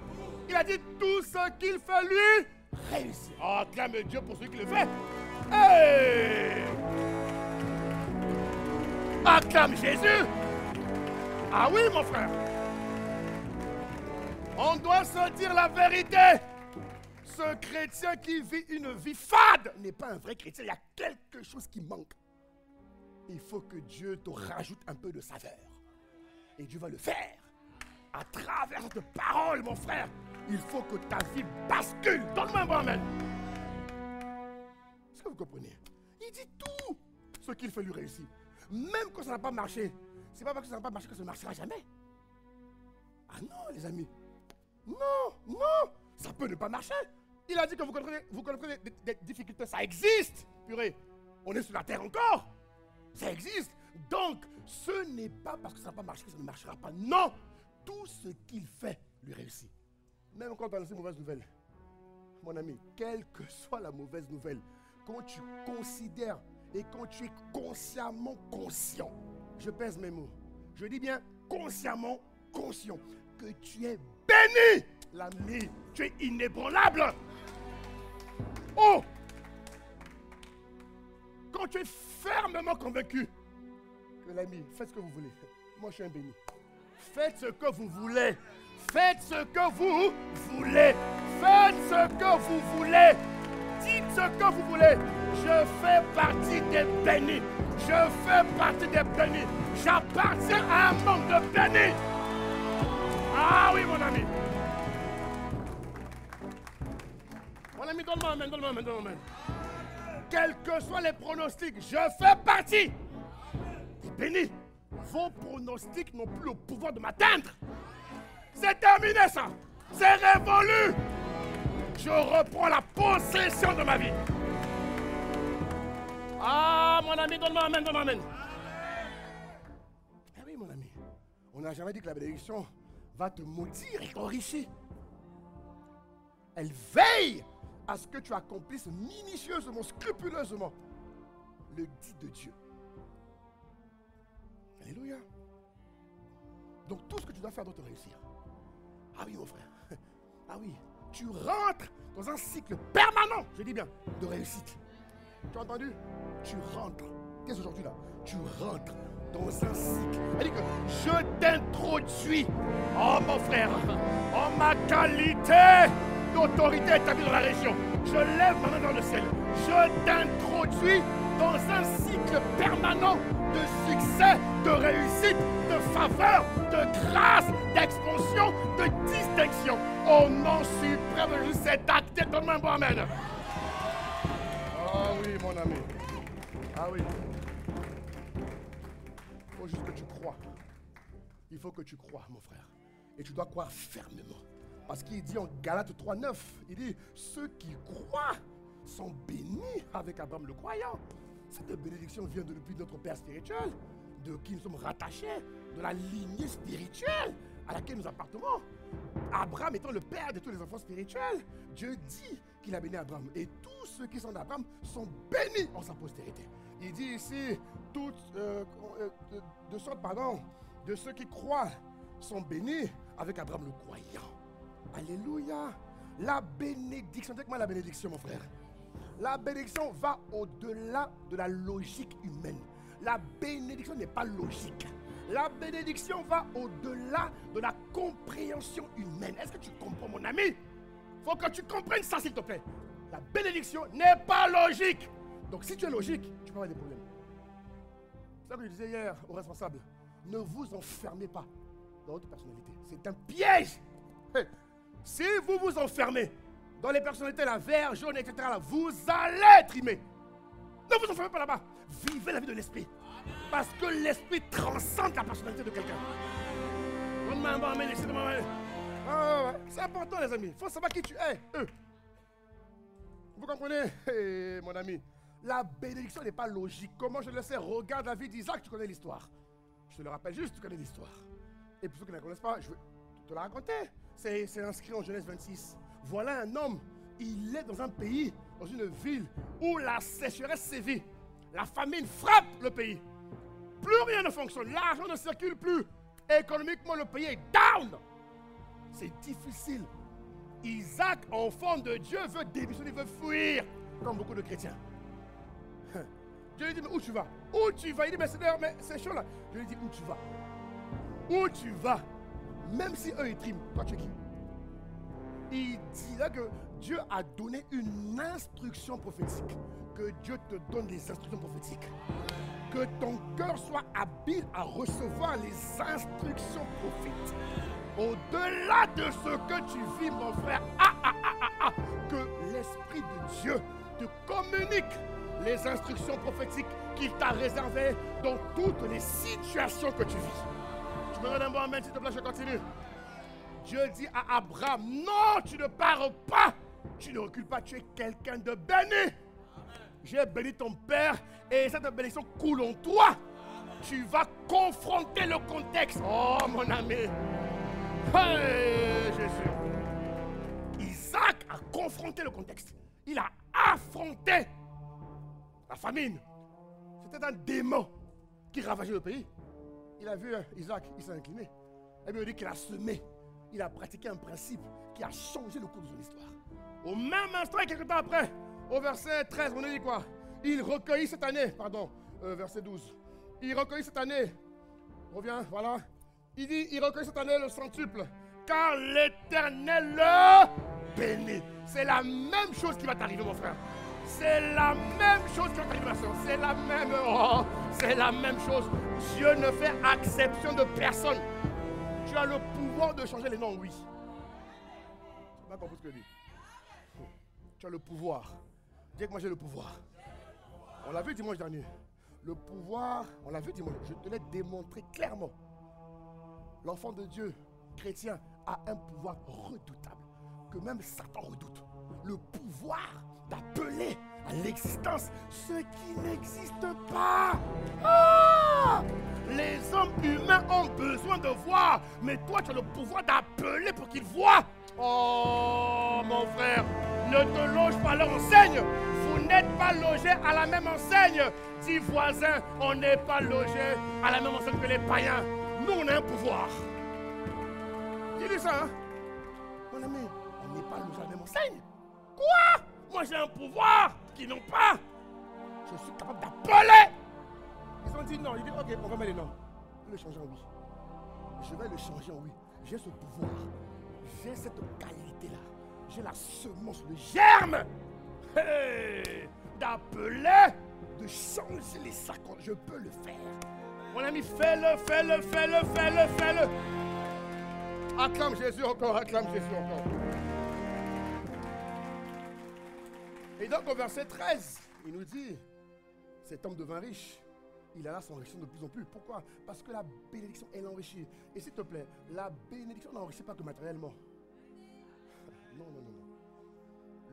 Il a dit tout ce qu'il fait, lui, réussit. Oh, acclame Dieu pour celui qui le fait. Hey! Acclame Jésus. Ah oui, mon frère. On doit se dire la vérité. Ce chrétien qui vit une vie fade n'est pas un vrai chrétien. Il y a quelque chose qui manque. Il faut que Dieu te rajoute un peu de saveur. Et Dieu va le faire. À travers cette parole, mon frère. Il faut que ta vie bascule. Donne-moi un bon amen. Est-ce que vous comprenez? Il dit tout ce qu'il fait lui réussir. Même quand ça n'a pas marché. C'est pas parce que ça n'a pas marché que ça ne marchera jamais. Ah non, les amis. Non, non. Ça peut ne pas marcher. Il a dit que vous connaîtrez des difficultés. Ça existe. Purée. On est sur la terre encore. Ça existe. Donc, ce n'est pas parce que ça n'a pas marché que ça ne marchera pas. Non. Tout ce qu'il fait lui réussit. Même quand on a lancé une mauvaise nouvelle. Mon ami, quelle que soit la mauvaise nouvelle, quand tu considères et quand tu es consciemment conscient, je pèse mes mots, je dis bien consciemment conscient, que tu es béni, l'ami, tu es inébranlable. Oh! Quand tu es fermement convaincu que l'ami, faites ce que vous voulez. Moi, je suis un béni. Faites ce que vous voulez. Faites ce que vous voulez. Faites ce que vous voulez. Dites ce que vous voulez. Je fais partie des bénis. Je fais partie des bénis. J'appartiens à un monde de bénis. Ah oui, mon ami. Mon ami, donne-moi un amen, donne-moi un amen, donne-moi un amen. quels que soient les pronostics, je fais partie des bénis. Vos pronostics n'ont plus le pouvoir de m'atteindre. C'est terminé ça. C'est révolu. Je reprends la possession de ma vie. Ah, mon ami, donne-moi amen, donne-moi amen. Eh oui, mon ami. On n'a jamais dit que la bénédiction va te maudire et t'enrichir. Elle veille à ce que tu accomplisses minutieusement, scrupuleusement le dit de Dieu. Alléluia. Donc tout ce que tu dois faire doit te réussir. Ah oui, mon frère. Ah oui. Tu rentres dans un cycle permanent, je dis bien, de réussite. Tu as entendu? Tu rentres. Qu'est-ce aujourd'hui là? Tu rentres dans un cycle. Elle dit que je t'introduis, oh mon frère, en ma qualité d'autorité établie dans la région. Je lève ma main dans le ciel. Je t'introduis dans un cycle permanent de succès, de réussite, de faveur, de grâce, d'expansion, de distinction. Au nom suprême de Jésus, c'est acté. Donne-moi un bon amen. Ah oui, mon ami. Ah oui. Il faut juste que tu crois. Il faut que tu crois, mon frère. Et tu dois croire fermement. Parce qu'il dit en Galates 3:9, il dit, ceux qui croient sont bénis avec Abraham le croyant. Cette bénédiction vient depuis notre Père spirituel, de qui nous sommes rattachés, de la lignée spirituelle à laquelle nous appartenons. Abraham étant le père de tous les enfants spirituels, Dieu dit qu'il a béni Abraham. Et tous ceux qui sont d'Abraham sont bénis en sa postérité. Il dit ici, de sorte, de ceux qui croient sont bénis avec Abraham le croyant. Alléluia. La bénédiction, dis-moi la bénédiction, mon frère. La bénédiction va au-delà de la logique humaine. La bénédiction n'est pas logique. La bénédiction va au-delà de la compréhension humaine. Est-ce que tu comprends, mon ami? Il faut que tu comprennes ça, s'il te plaît. La bénédiction n'est pas logique. Donc, si tu es logique, tu peux avoir des problèmes. C'est ça que je disais hier aux responsables. Ne vous enfermez pas dans votre personnalité. C'est un piège. Si vous vous enfermez dans les personnalités, la vert, jaune, etc., là, vous allez trimer. Ne vous enfermez pas là-bas. Vivez la vie de l'esprit. Parce que l'esprit transcende la personnalité de quelqu'un. C'est important, les amis. Il faut savoir qui tu es. Vous comprenez, mon ami? La bénédiction n'est pas logique. Comment je le sais? Regarde la vie d'Isaac, tu connais l'histoire. Je te le rappelle juste, tu connais l'histoire. Et pour ceux qui ne la connaissent pas, je vais te la raconter. C'est inscrit en Genèse 26. Voilà un homme, il est dans un pays, dans une ville où la sécheresse sévit. La famine frappe le pays. Plus rien ne fonctionne, l'argent ne circule plus. Économiquement, le pays est down. C'est difficile. Isaac, enfant de Dieu, veut démissionner, veut fuir, comme beaucoup de chrétiens. Dieu lui dit, mais où tu vas? Où tu vas? Il dit, mais c'est chaud là. Je lui dis, où tu vas? Où tu vas? Même si eux ils triment, toi tu es qui? Il dit là que Dieu a donné une instruction prophétique. Que Dieu te donne des instructions prophétiques. Que ton cœur soit habile à recevoir les instructions prophétiques. Au-delà de ce que tu vis, mon frère, que l'Esprit de Dieu te communique les instructions prophétiques qu'il t'a réservées dans toutes les situations que tu vis. Tu me donnes un bon amen, s'il te plaît, je continue. Dieu dit à Abraham, non, tu ne pars pas, tu ne recules pas, tu es quelqu'un de béni. J'ai béni ton père et cette bénédiction coule en toi. Tu vas confronter le contexte. Oh mon ami. Hey, Jésus. Isaac a confronté le contexte. Il a affronté la famine. C'était un démon qui ravageait le pays. Il a vu Isaac, il s'est incliné. Et bien il dit qu'il a semé. Il a pratiqué un principe qui a changé le cours de son histoire. Au même instant et quelques temps après, au verset 13, on dit quoi? Il recueillit cette année, verset 12. Il recueillit cette année, reviens, voilà. Il dit, il recueillit cette année le centuple, car l'Éternel le bénit. C'est la même chose qui va t'arriver, mon frère. C'est la même chose qui va t'arriver, ma soeur. C'est la même chose. Dieu ne fait exception de personne. Tu as le pouvoir de changer les noms, oui. Tu n'as pas compris ce que je dis. Tu as le pouvoir. Dis que moi j'ai le pouvoir On l'a vu dimanche dernier. Le pouvoir, on l'a vu dimanche, je te l'ai démontré clairement. L'enfant de Dieu, chrétien, a un pouvoir redoutable, que même Satan redoute. Le pouvoir d'appeler à l'existence ce qui n'existe pas. Ah! Les hommes humains ont besoin de voir, mais toi tu as le pouvoir d'appeler pour qu'ils voient. Oh mon frère, ne te loge pas à leur enseigne. Vous n'êtes pas logés à la même enseigne. Dis voisins, on n'est pas logés à la même enseigne que les païens. Nous on a un pouvoir. Dis-lui ça, hein? Mon ami, on n'est pas logés à la même enseigne. Quoi? Moi j'ai un pouvoir qu'ils n'ont pas. Je suis capable d'appeler. Ils ont dit non, ils disent ok, on va mettre les noms. Je vais le changer en oui. Je vais le changer en oui. J'ai ce pouvoir. J'ai cette qualité-là. J'ai la semence, le germe. Hey, d'appeler, de changer les accords. Je peux le faire. Mon ami, fais-le, fais-le, fais-le, fais-le, fais-le. Acclame Jésus encore, acclame Jésus encore. Et donc au verset 13, il nous dit, cet homme devint riche. Il alla s'enrichir de plus en plus. Pourquoi? Parce que la bénédiction, elle enrichit. Et s'il te plaît, la bénédiction n'enrichit pas que matériellement. Non, non, non, non.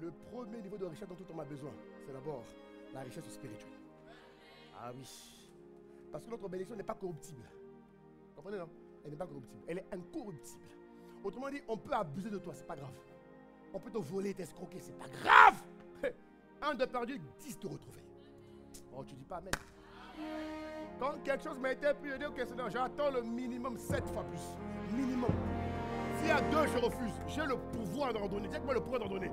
Le premier niveau de richesse dont tout homme a besoin, c'est d'abord la richesse spirituelle. Ah oui. Parce que notre bénédiction n'est pas corruptible. Vous comprenez, non? Elle n'est pas corruptible. Elle est incorruptible. Autrement dit, on peut abuser de toi, c'est pas grave. On peut te voler, t'escroquer, c'est pas grave. Un de perdu, 10 de retrouvé. Oh, tu dis pas amen. Quand quelque chose m'a été plus aidé au questionnaire, j'attends le minimum 7 fois plus. Minimum. S'il y a 2, je refuse. J'ai le pouvoir d'en donner. Dites-moi le pouvoir d'en donner.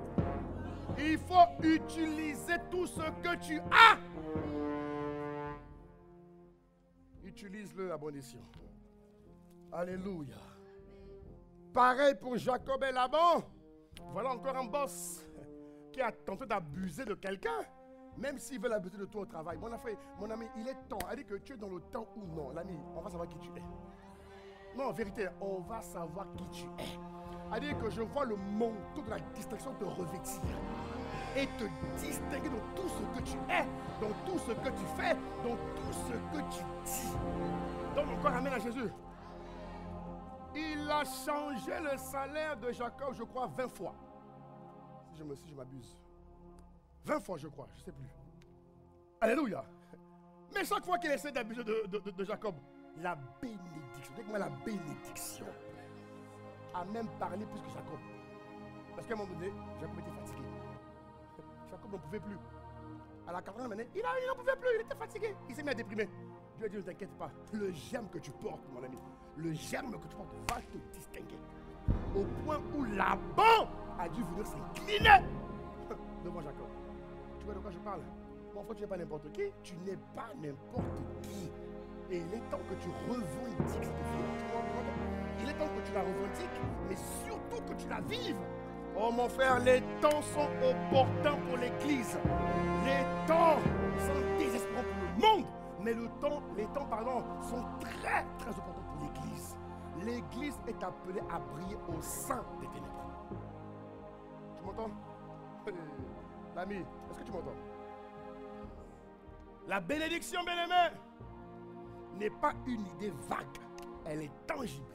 Il faut utiliser tout ce que tu as. Utilise-le à bon escient. Alléluia. Pareil pour Jacob et Laban. Voilà encore un boss qui a tenté d'abuser de quelqu'un. Même s'ils veulent abuser de toi au travail. Mon ami, il est temps. Elle dit que tu es dans le temps ou non. L'ami, on va savoir qui tu es. Non, en vérité, on va savoir qui tu es. Elle dit que je vois le manteau de la distinction te revêtir. Et te distinguer dans tout ce que tu es, dans tout ce que tu fais, dans tout ce que tu dis. Donc encore amène à Jésus. Il a changé le salaire de Jacob, je crois, 20 fois. Si je m'abuse. 20 fois, je crois, je ne sais plus. Alléluia. Mais chaque fois qu'il essaie d'abuser de Jacob, la bénédiction, dites-moi la bénédiction, a même parlé plus que Jacob. Parce qu'à un moment donné, Jacob était fatigué. Jacob n'en pouvait plus. À la 40e année, il n'en pouvait plus, il était fatigué. Il s'est mis à déprimer. Dieu a dit, ne t'inquiète pas, le germe que tu portes, mon ami, le germe que tu portes va te distinguer. Au point où Laban a dû venir s'incliner devant Jacob. Tu vois de quoi je parle? Mon frère, tu n'es pas n'importe qui. Tu n'es pas n'importe qui. Et il est temps que tu revendiques cette vie. Il est temps que tu la revendiques, mais surtout que tu la vives. Oh mon frère, les temps sont opportuns pour l'Église. Les temps sont désespérants pour le monde. Mais les temps sont très, très opportuns pour l'Église. L'Église est appelée à briller au sein des ténèbres. Tu m'entends? L'ami, est-ce que tu m'entends? La bénédiction, bien-aimé, n'est pas une idée vague. Elle est tangible.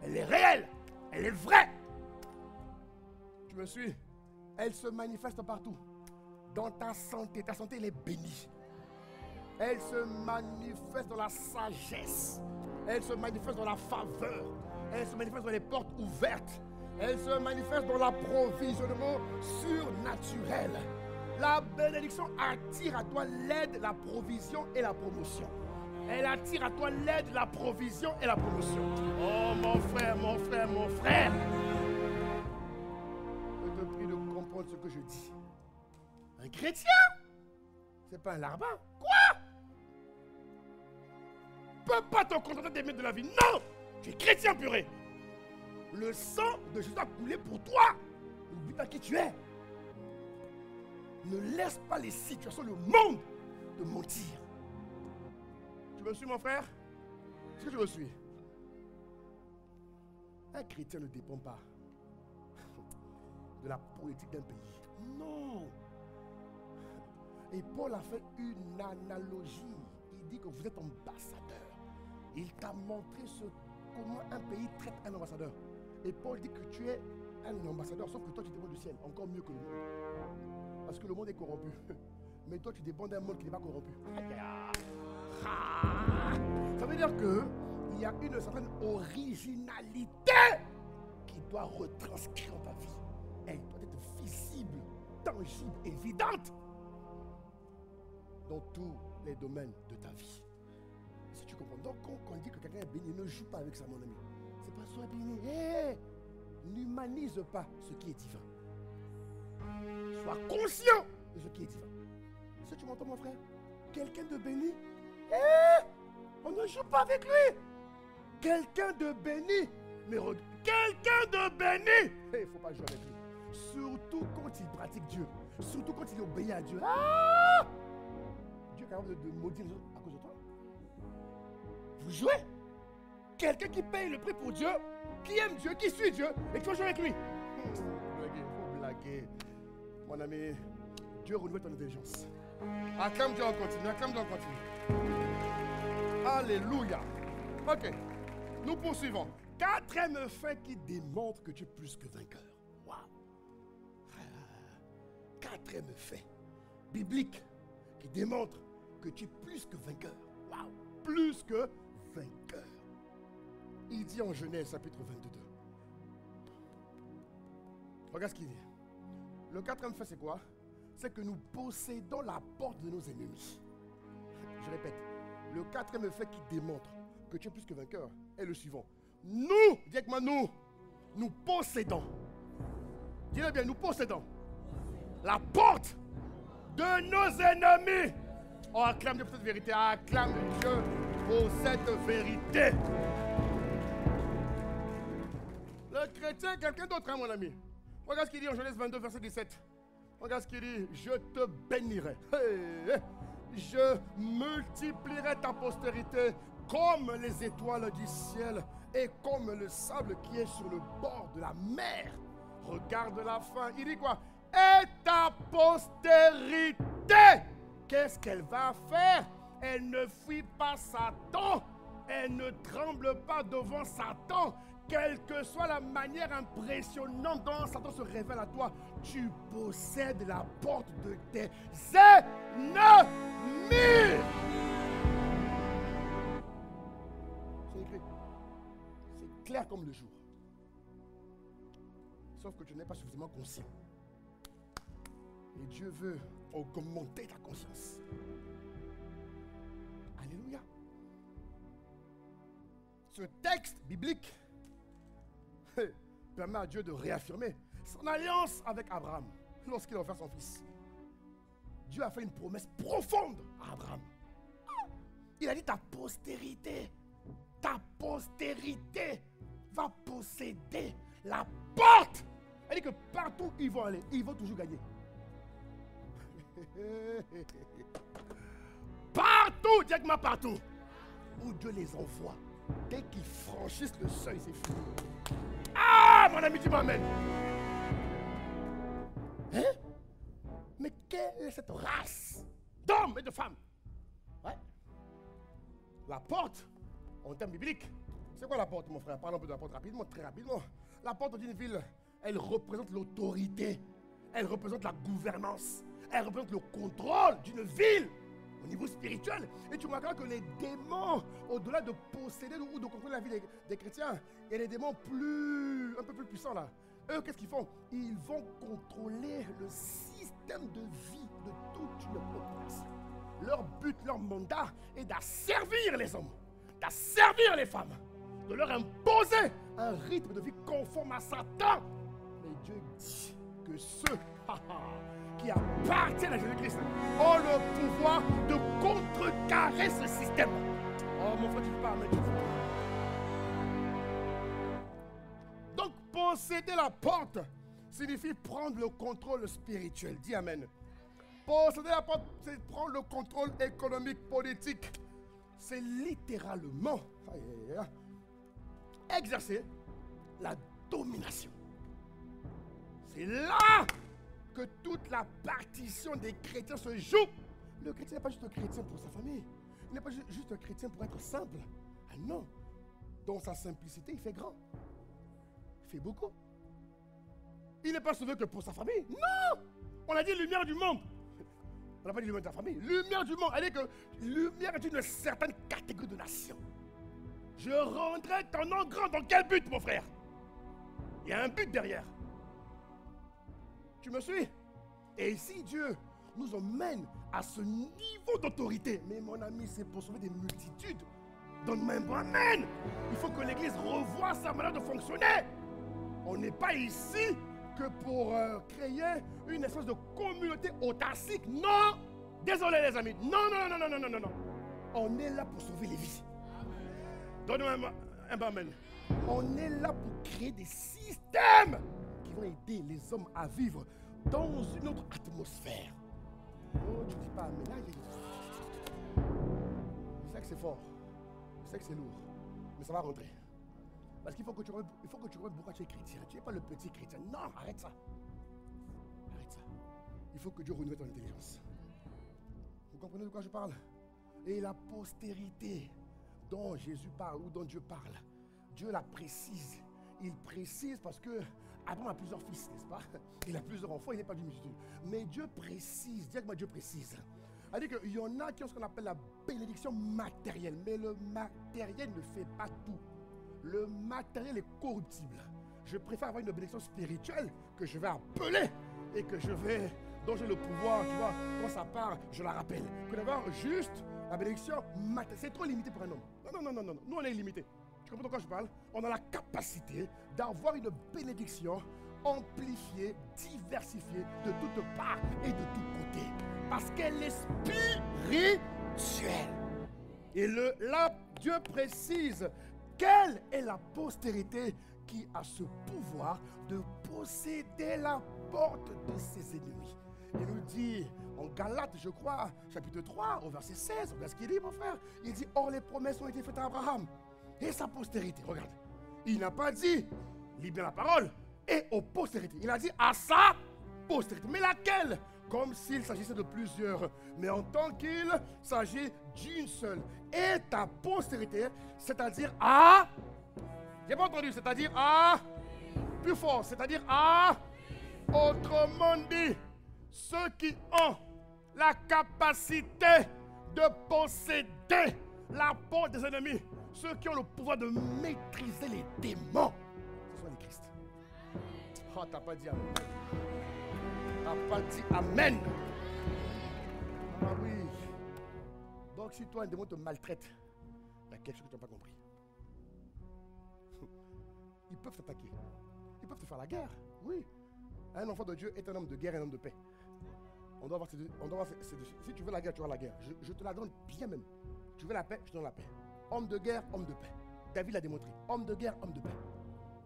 Elle est réelle. Elle est vraie. Tu me suis? Elle se manifeste partout. Dans ta santé elle est bénie. Elle se manifeste dans la sagesse. Elle se manifeste dans la faveur. Elle se manifeste dans les portes ouvertes. Elle se manifeste dans l'approvisionnement surnaturel. La bénédiction attire à toi l'aide, la provision et la promotion. Elle attire à toi l'aide, la provision et la promotion. Oh mon frère, mon frère, mon frère. Je te prie de comprendre ce que je dis. Un chrétien, c'est pas un larbin. Quoi? Peux pas te contenter d'aimer de la vie. Non! Tu es chrétien puré. Le sang de Jésus a coulé pour toi. N'oublie pas qui tu es. Ne laisse pas les situations, le monde te mentir. Tu me suis, mon frère? Est-ce que tu me suis? Un chrétien ne dépend pas de la politique d'un pays. Non. Et Paul a fait une analogie. Il dit que vous êtes ambassadeur. Il t'a montré comment un pays traite un ambassadeur. Et Paul dit que tu es un ambassadeur, sauf que toi tu dépends du ciel, encore mieux que le monde. Parce que le monde est corrompu. Mais toi tu dépends d'un monde qui n'est pas corrompu. Ça veut dire qu'il y a une certaine originalité qui doit retranscrire dans ta vie. Elle doit être visible, tangible, évidente dans tous les domaines de ta vie. Si tu comprends. Donc quand on dit que quelqu'un est béni, ne joue pas avec ça, mon ami. C'est pas sois béni. N'humanise pas ce qui est divin. Sois conscient de ce qui est divin. Est-ce que tu m'entends, mon frère? Quelqu'un de béni, on ne joue pas avec lui. Quelqu'un de béni, mais quelqu'un de béni, il ne faut pas jouer avec lui. Surtout quand il pratique Dieu. Surtout quand il obéit à Dieu. Dieu est capable de maudire les autres à cause de toi. Vous jouez? Quelqu'un qui paye le prix pour Dieu, qui aime Dieu, qui suit Dieu, et tu vas jouer avec lui. Vous blaguez. Mon ami, Dieu renouvelle ton intelligence. Acclame Dieu en continu, acclame Dieu en continu. Alléluia. Ok, nous poursuivons. Quatrième fait qui démontre que tu es plus que vainqueur. Waouh. Quatrième fait biblique qui démontre que tu es plus que vainqueur. Waouh. Plus que vainqueur. Il dit en Genèse chapitre 22. Regarde ce qu'il dit. Le quatrième fait c'est quoi? C'est que nous possédons la porte de nos ennemis. Je répète. Le quatrième fait qui démontre que tu es plus que vainqueur est le suivant. Nous, dis avec moi, nous possédons. Dis-le bien, nous possédons la porte de nos ennemis. Oh, acclame Dieu pour cette vérité. Acclame Dieu pour cette vérité. Le chrétien est quelqu'un d'autre, hein, mon ami. Regarde ce qu'il dit en Genèse 22, verset 17. Regarde ce qu'il dit. Je te bénirai. Je multiplierai ta postérité comme les étoiles du ciel et comme le sable qui est sur le bord de la mer. Regarde la fin. Il dit quoi? Et ta postérité, qu'est-ce qu'elle va faire? Elle ne fuit pas Satan. Elle ne tremble pas devant Satan. Quelle que soit la manière impressionnante dont Satan se révèle à toi, tu possèdes la porte de tes ennemis. C'est écrit. C'est clair comme le jour. Sauf que tu n'es pas suffisamment conscient. Et Dieu veut augmenter ta conscience. Alléluia. Ce texte biblique permet à Dieu de réaffirmer son alliance avec Abraham lorsqu'il a offert son fils. Dieu a fait une promesse profonde à Abraham. Il a dit ta postérité va posséder la porte. Il dit que partout où ils vont aller, ils vont toujours gagner. Partout, dis-moi partout, où Dieu les envoie, dès qu'ils franchissent le seuil, c'est fini. Ah, mon ami, tu m'amènes. Hein? Mais quelle est cette race d'hommes et de femmes? Ouais. La porte, en termes bibliques, c'est quoi la porte, mon frère? Parlons un peu de la porte rapidement, très rapidement. La porte d'une ville, elle représente l'autorité, elle représente la gouvernance, elle représente le contrôle d'une ville au niveau spirituel. Et tu remarqueras que les démons, au-delà de posséder ou de contrôler la vie des chrétiens, il y a des démons un peu plus puissants là. Eux, qu'est-ce qu'ils font? Ils vont contrôler le système de vie de toute une population. Leur but, leur mandat est d'asservir les hommes, d'asservir les femmes, de leur imposer un rythme de vie conforme à Satan. Mais Dieu dit que ceux qui appartiennent à Jésus-Christ ont le pouvoir de contrecarrer ce système. Oh mon frère, tu ne peux pas mettre ça. Donc posséder la porte signifie prendre le contrôle spirituel. Dis amen. Posséder la porte, c'est prendre le contrôle économique, politique. C'est littéralement exercer la domination. C'est là que toute la partition des chrétiens se joue. Le chrétien n'est pas juste un chrétien pour sa famille. Il n'est pas juste un chrétien pour être simple. Ah non. Dans sa simplicité, il fait grand. Il fait beaucoup. Il n'est pas sauvé que pour sa famille. Non. On a dit lumière du monde. On n'a pas dit lumière de ta famille. Lumière du monde. Elle dit que lumière est une certaine catégorie de nation. Je rendrai ton nom grand. Dans quel but, mon frère? Il y a un but derrière. Tu me suis? Et ici, Dieu nous emmène à ce niveau d'autorité. Mais mon ami, c'est pour sauver des multitudes. Donne-moi un bon amen. Il faut que l'Église revoie sa manière de fonctionner. On n'est pas ici que pour créer une espèce de communauté autarcique. Non. Désolé les amis. Non, non, non, non, non, non, non, non. On est là pour sauver les vies. Donne-moi un bon amen. On est là pour créer des systèmes qui vont aider les hommes à vivre dans une autre atmosphère. Oh, tu ne dis pas amen. Là, je sais que c'est fort. Je sais que c'est lourd. Mais ça va rentrer. Parce qu'il faut que tu regardes pourquoi tu es chrétien. Tu n'es pas le petit chrétien. Non, arrête ça. Arrête ça. Il faut que Dieu renouvelle ton intelligence. Vous comprenez de quoi je parle? Et la postérité dont Jésus parle ou dont Dieu parle, Dieu la précise. Il précise parce que Abraham a plusieurs fils, n'est-ce pas? Il a plusieurs enfants, il n'est pas d'une multitude. Mais Dieu précise, dis-moi Dieu précise. C'est-à-dire qu'il y en a qui ont ce qu'on appelle la bénédiction matérielle. Mais le matériel ne fait pas tout. Le matériel est corruptible. Je préfère avoir une bénédiction spirituelle que je vais appeler et que je vais, dont j'ai le pouvoir, tu vois, quand ça part, je la rappelle. Que d'avoir juste la bénédiction matérielle, c'est trop limité pour un homme. Non, non, non, non, non, nous on est limité. Tu comprends de quoi je parle? On a la capacité d'avoir une bénédiction amplifiée, diversifiée de toutes parts et de tous côtés. Parce qu'elle est spirituelle. Et là, Dieu précise quelle est la postérité qui a ce pouvoir de posséder la porte de ses ennemis. Il nous dit en Galates, je crois, chapitre 3, au verset 16, regarde ce qu'il dit, mon frère. Il dit, or les promesses ont été faites à Abraham et sa postérité. Regarde, il n'a pas dit, lis bien la parole, et aux postérités. Il a dit à sa postérité. Mais laquelle? Comme s'il s'agissait de plusieurs, mais en tant qu'il s'agit d'une seule. Et ta postérité, c'est-à-dire à... J'ai pas entendu, c'est-à-dire à... Plus fort, c'est-à-dire à... Autrement dit, ceux qui ont la capacité de posséder la porte des ennemis, ceux qui ont le pouvoir de maîtriser les démons, ce sont les Christ. Oh, t'as pas dit amen. T'as pas dit amen. Ah oui. Donc si toi un démon te maltraite, il y a quelque chose que tu n'as pas compris. Ils peuvent t'attaquer. Ils peuvent te faire la guerre. Oui. Un enfant de Dieu est un homme de guerre et un homme de paix. On doit avoir ces deux. Si tu veux la guerre, tu auras la guerre. Je te la donne bien même. Tu veux la paix, je te donne la paix. Homme de guerre, homme de paix. David l'a démontré. Homme de guerre, homme de paix.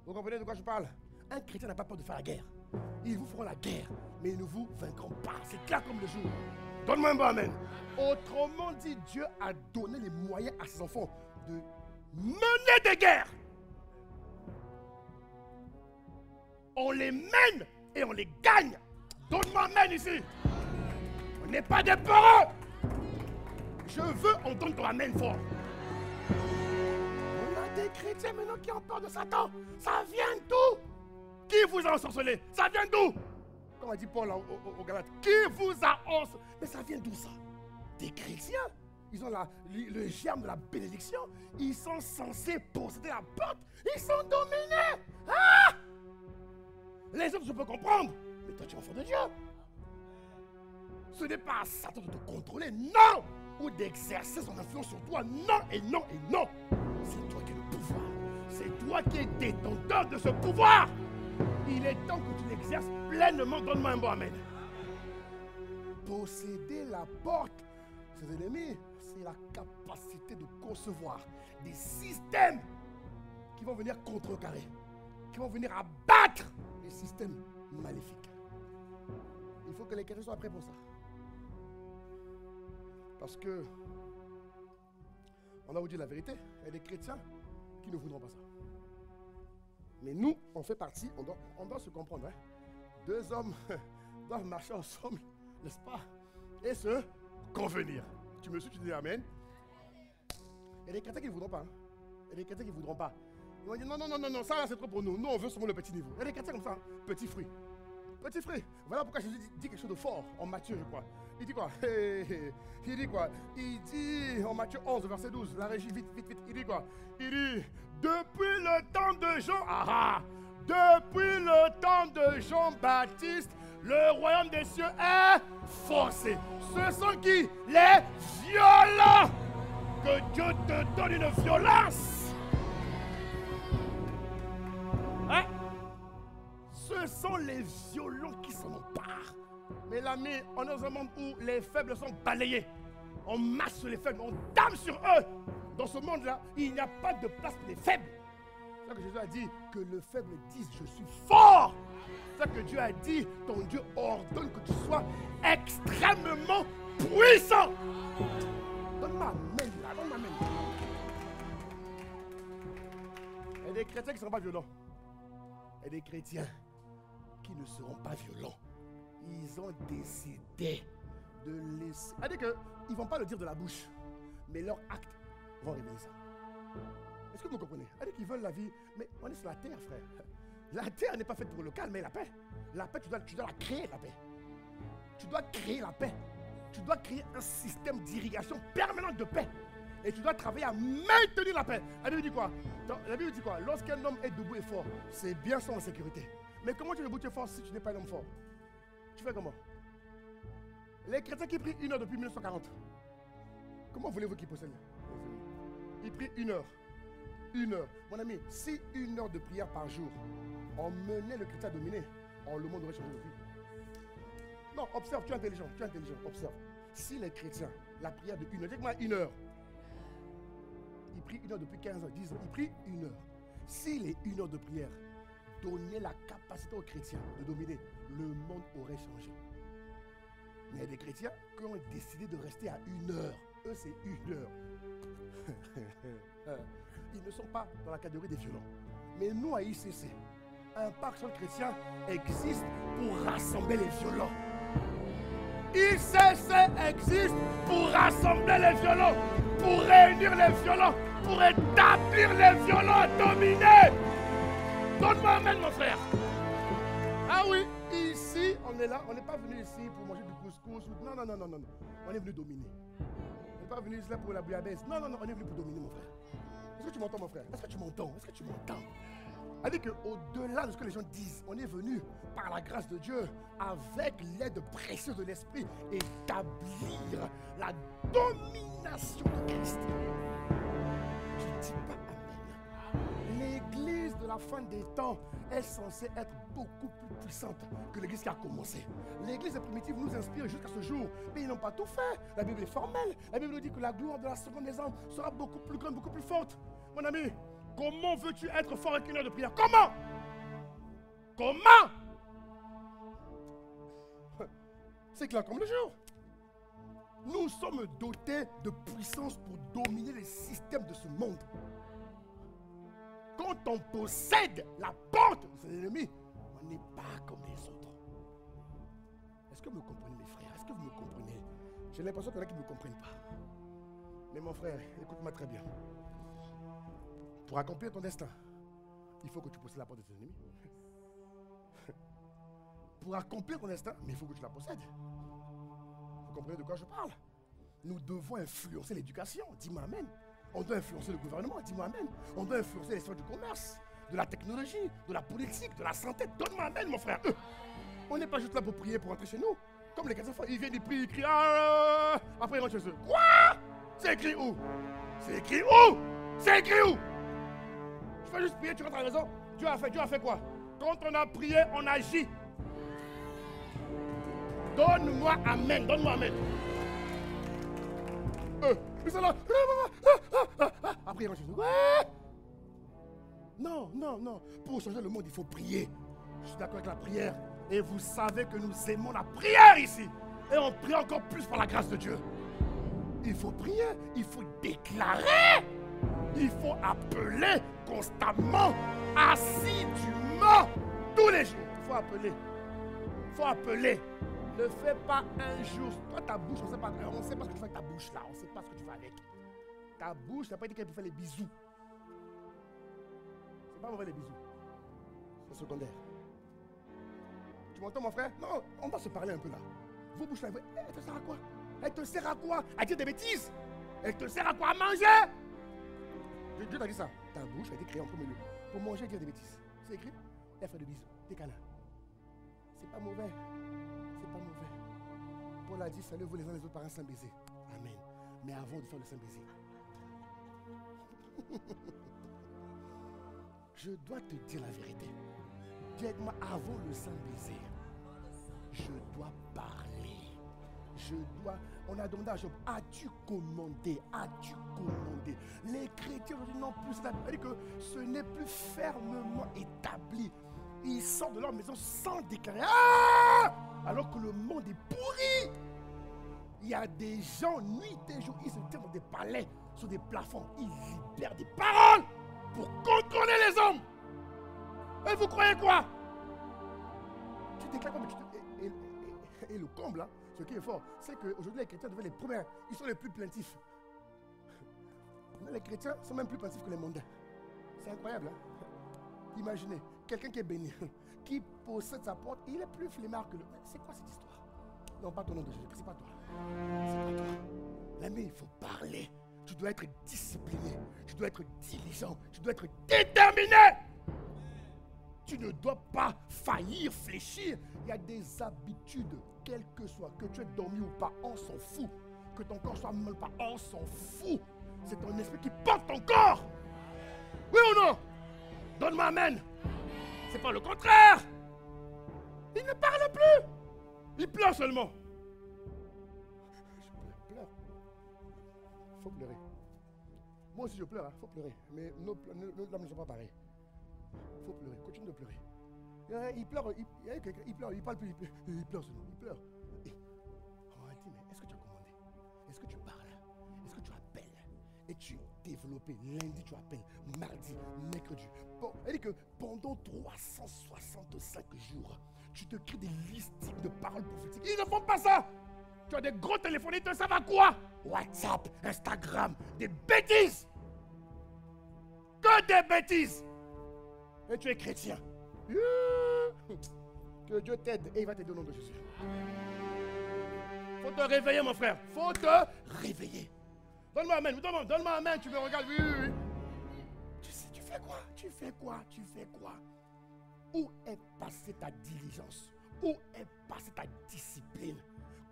Vous comprenez de quoi je parle? Un chrétien n'a pas peur de faire la guerre. Ils vous feront la guerre, mais ils ne vous vaincront pas. C'est clair comme le jour. Donne-moi un bon amen. Autrement dit, Dieu a donné les moyens à ses enfants de mener des guerres. On les mène et on les gagne. Donne-moi un amen ici. On n'est pas des peureux. Je veux entendre ton amen fort. On a des chrétiens maintenant qui ont peur de Satan. Ça vient d'où? Qui vous a ensorcelé? Ça vient d'où? Comme a dit Paul au Galates. Qui vous a ensorcelé? Mais ça vient d'où ça? Des chrétiens. Ils ont le germe de la bénédiction. Ils sont censés posséder la porte. Ils sont dominés. Ah! Les autres, je peux comprendre. Mais toi, tu es enfant de Dieu. Ce n'est pas à Satan de te contrôler, non! Ou d'exercer son influence sur toi, non et non et non. C'est toi qui as le pouvoir. C'est toi qui es détenteur de ce pouvoir. Il est temps que tu l'exerces pleinement. Donne-moi un bon amen. Posséder la porte de ses ennemis, c'est la capacité de concevoir des systèmes qui vont venir contrecarrer, qui vont venir abattre les systèmes maléfiques. Il faut que les chrétiens soient prêts pour ça. Parce que, on a vous dit la vérité, il y a des chrétiens qui ne voudront pas ça. Mais nous, on fait partie, on doit se comprendre. Hein? Deux hommes doivent marcher ensemble, n'est-ce pas? Et se convenir. Tu me suis, tu dis amen. Il y a des chrétiens qui ne voudront pas. Il y a des chrétiens qui ne voudront pas. Ils vont dire non, ça là c'est trop pour nous. Nous on veut seulement le petit niveau. Il y a des chrétiens comme ça, petit fruit. Petit fruit. Voilà pourquoi Jésus dit quelque chose de fort en Matthieu, je crois. Il dit quoi? Il dit quoi? Il dit en Matthieu 11, verset 12, la régie, vite. Il dit quoi? Il dit, depuis le temps de Jean, depuis le temps de Jean-Baptiste, le royaume des cieux est forcé. Ce sont qui? Les violents. Que Dieu te donne une violence. Hein? Ce sont les violents qui s'en emparent. Mais l'ami, on est dans un monde où les faibles sont balayés. On marche sur les faibles, on dame sur eux. Dans ce monde-là, il n'y a pas de place pour les faibles. C'est ça que Jésus a dit, que le faible dise je suis fort. C'est ça que Dieu a dit, ton Dieu ordonne que tu sois extrêmement puissant. Donne-moi amen là, donne-moi amen. Il y a des chrétiens qui ne seront pas violents. Il y a des chrétiens qui ne seront pas violents. Ils ont décidé de laisser. C'est-à-dire qu'ils ne vont pas le dire de la bouche, mais leurs actes vont révéler ça. Est-ce que vous comprenez? C'est-à-dire qu'ils veulent la vie, mais on est sur la terre, frère. La terre n'est pas faite pour le calme, mais la paix. La paix, tu dois la créer, la paix. Tu dois créer la paix. Tu dois créer un système d'irrigation permanente de paix. Et tu dois travailler à maintenir la paix. La Bible dit quoi? La Bible dit quoi? Lorsqu'un homme est debout et fort, c'est bien son en sécurité. Mais comment tu es debout et fort si tu n'es pas un homme fort? Tu fais comment? Les chrétiens qui prient 1 heure depuis 1940, comment voulez-vous qu'ils possèdent? Ils prient 1 heure. 1 heure. Mon ami, si 1 heure de prière par jour, on menait le chrétien à dominer, le monde aurait changé depuis. Non, observe, tu es intelligent, observe. Si les chrétiens, la prière de 1 heure, dis-moi 1 heure. Ils prient 1 heure depuis 15 ans, 10 ans, ils prient 1 heure. Si les 1 heure de prière donnaient la capacité aux chrétiens de dominer, le monde aurait changé. Mais il y a des chrétiens qui ont décidé de rester à 1 heure. Eux, c'est 1 heure. Ils ne sont pas dans la catégorie des violents. Mais nous, à ICC, un parc chrétien existe pour rassembler les violents. ICC existe pour rassembler les violents, pour réunir les violents, pour établir les violents dominés. Donne-moi amen, mon frère. Ah oui, ici, on est là, on n'est pas venu ici pour manger du couscous. Non. On est venu dominer. On n'est pas venu ici là pour la bouillabaisse. Non, on est venu pour dominer, mon frère. Est-ce que tu m'entends, mon frère? Est-ce que tu m'entends? C'est-à-dire qu'au-delà de ce que les gens disent, on est venu par la grâce de Dieu, avec l'aide précieuse de l'Esprit, établir la domination de Christ. Je ne dis pas amen. L'église de la fin des temps est censée être beaucoup plus puissante que l'église qui a commencé. L'église primitive nous inspire jusqu'à ce jour, mais ils n'ont pas tout fait. La Bible est formelle. La Bible nous dit que la gloire de la seconde des âmes sera beaucoup plus grande, beaucoup plus forte. Mon ami, comment veux-tu être fort avec 1 heure de prière? Comment? C'est clair comme le jour. Nous sommes dotés de puissance pour dominer les systèmes de ce monde. Quand on possède la porte de ses ennemis, on n'est pas comme les autres. Est-ce que vous me comprenez, mes frères? Est-ce que vous me comprenez? J'ai l'impression qu'il y en a qui ne me comprennent pas. Mais mon frère, écoute-moi très bien. Pour accomplir ton destin, il faut que tu possèdes la porte de tes ennemis. Pour accomplir ton destin, mais il faut que tu la possèdes. Vous comprenez de quoi je parle? Nous devons influencer l'éducation. Dis-moi amen. On doit influencer le gouvernement. Dis-moi amen. On doit influencer les sphères du commerce, de la technologie, de la politique, de la santé. Donne-moi amen, mon frère. On n'est pas juste là pour prier, pour rentrer chez nous. Comme les chrétiens, ils viennent, ils prient, ils crient. Après, ils rentrent chez eux. Quoi? C'est écrit où? C'est écrit où? C'est écrit où? Tu fais juste prier, tu rentres à la maison. Dieu a fait quoi? Quand on a prié, on agit. Donne-moi amen, donne-moi amen. Ils sont là. Après, ils rentrent chez eux. Non. Pour changer le monde, il faut prier. Je suis d'accord avec la prière. Et vous savez que nous aimons la prière ici. Et on prie encore plus par la grâce de Dieu. Il faut prier, il faut déclarer. Il faut appeler constamment, assidûment, tous les jours. Il faut appeler. Il faut appeler. Ne fais pas un jour. Toi, ta bouche, on ne sait pas ce que tu fais avec ta bouche là. On ne sait pas ce que tu fais avec. Ta bouche, ça n'a pas dit qu'elle peut faire les bisous. C'est pas mauvais les bisous. C'est secondaire. Tu m'entends mon frère? Non, on va se parler un peu là. Vos bouches là, elle te sert à quoi? Elle te sert à quoi? À dire des bêtises? Elle te sert à quoi? À manger? Dieu t'a dit ça. Ta bouche a été créée en premier lieu pour manger et dire des bêtises. C'est écrit? Elle fait des bisous, des câlins. C'est pas mauvais. C'est pas mauvais. Paul a dit, saluez-vous les uns les autres par un saint baiser. Amen. Mais avant de faire le saint baiser, je dois te dire la vérité. Dis avec moi, avant le saint baiser, je dois parler. On a demandé à Job, as-tu commandé? As-tu commandé? Les chrétiens aujourd'hui n'ont plus ça. C'est-à-dire que ce n'est plus fermement établi. Ils sortent de leur maison sans déclarer. Ah! Alors que le monde est pourri. Il y a des gens, nuit et jour, ils se tiennent dans des palais, sur des plafonds. Ils libèrent des paroles pour contrôler les hommes. Et vous croyez quoi? Tu déclares quoi? Et le comble, là, ce qui est fort, c'est qu'aujourd'hui, les chrétiens deviennent les premiers. Ils sont les plus plaintifs. Les chrétiens sont même plus plaintifs que les mondains. C'est incroyable, hein? Imaginez, quelqu'un qui est béni, qui possède sa porte, il est plus flemmard que le... C'est quoi cette histoire? Non, pas ton nom de Jésus, c'est pas toi. C'est pas toi. L'ami, il faut parler. Tu dois être discipliné. Tu dois être diligent. Tu dois être déterminé. Tu ne dois pas faillir, fléchir. Il y a des habitudes, quelles que soient, que tu aies dormi ou pas, on s'en fout. Que ton corps soit mal ou pas, on s'en fout. C'est ton esprit qui porte ton corps. Oui ou non? Donne-moi amen. C'est pas le contraire. Il ne parle plus. Il pleure seulement. Je pleure. Il faut pleurer. Moi aussi je pleure, il faut pleurer. Mais nos larmes ne sont pas pareilles. Il faut pleurer, continue de pleurer. Il pleure, il pleure, il parle plus, il pleure seulement, il pleure. Et on m'a dit, mais est-ce que tu as commandé? Est-ce que tu parles? Est-ce que tu appelles? Et tu développes, lundi tu appelles, mardi, mercredi. Bon, elle dit que pendant 365 jours, tu te crées des listings de paroles prophétiques. Ils ne font pas ça! Tu as des gros téléphones, ils te savent à quoi? WhatsApp, Instagram, des bêtises! Que des bêtises! Et tu es chrétien. Que Dieu t'aide et il va t'aider au nom de Jésus. Faut te réveiller, mon frère. Faut te réveiller. Donne-moi amen. Donne-moi amen. Tu me regardes. Oui. Tu fais quoi? Tu fais quoi? Tu fais quoi? Où est passée ta diligence? Où est passée ta discipline?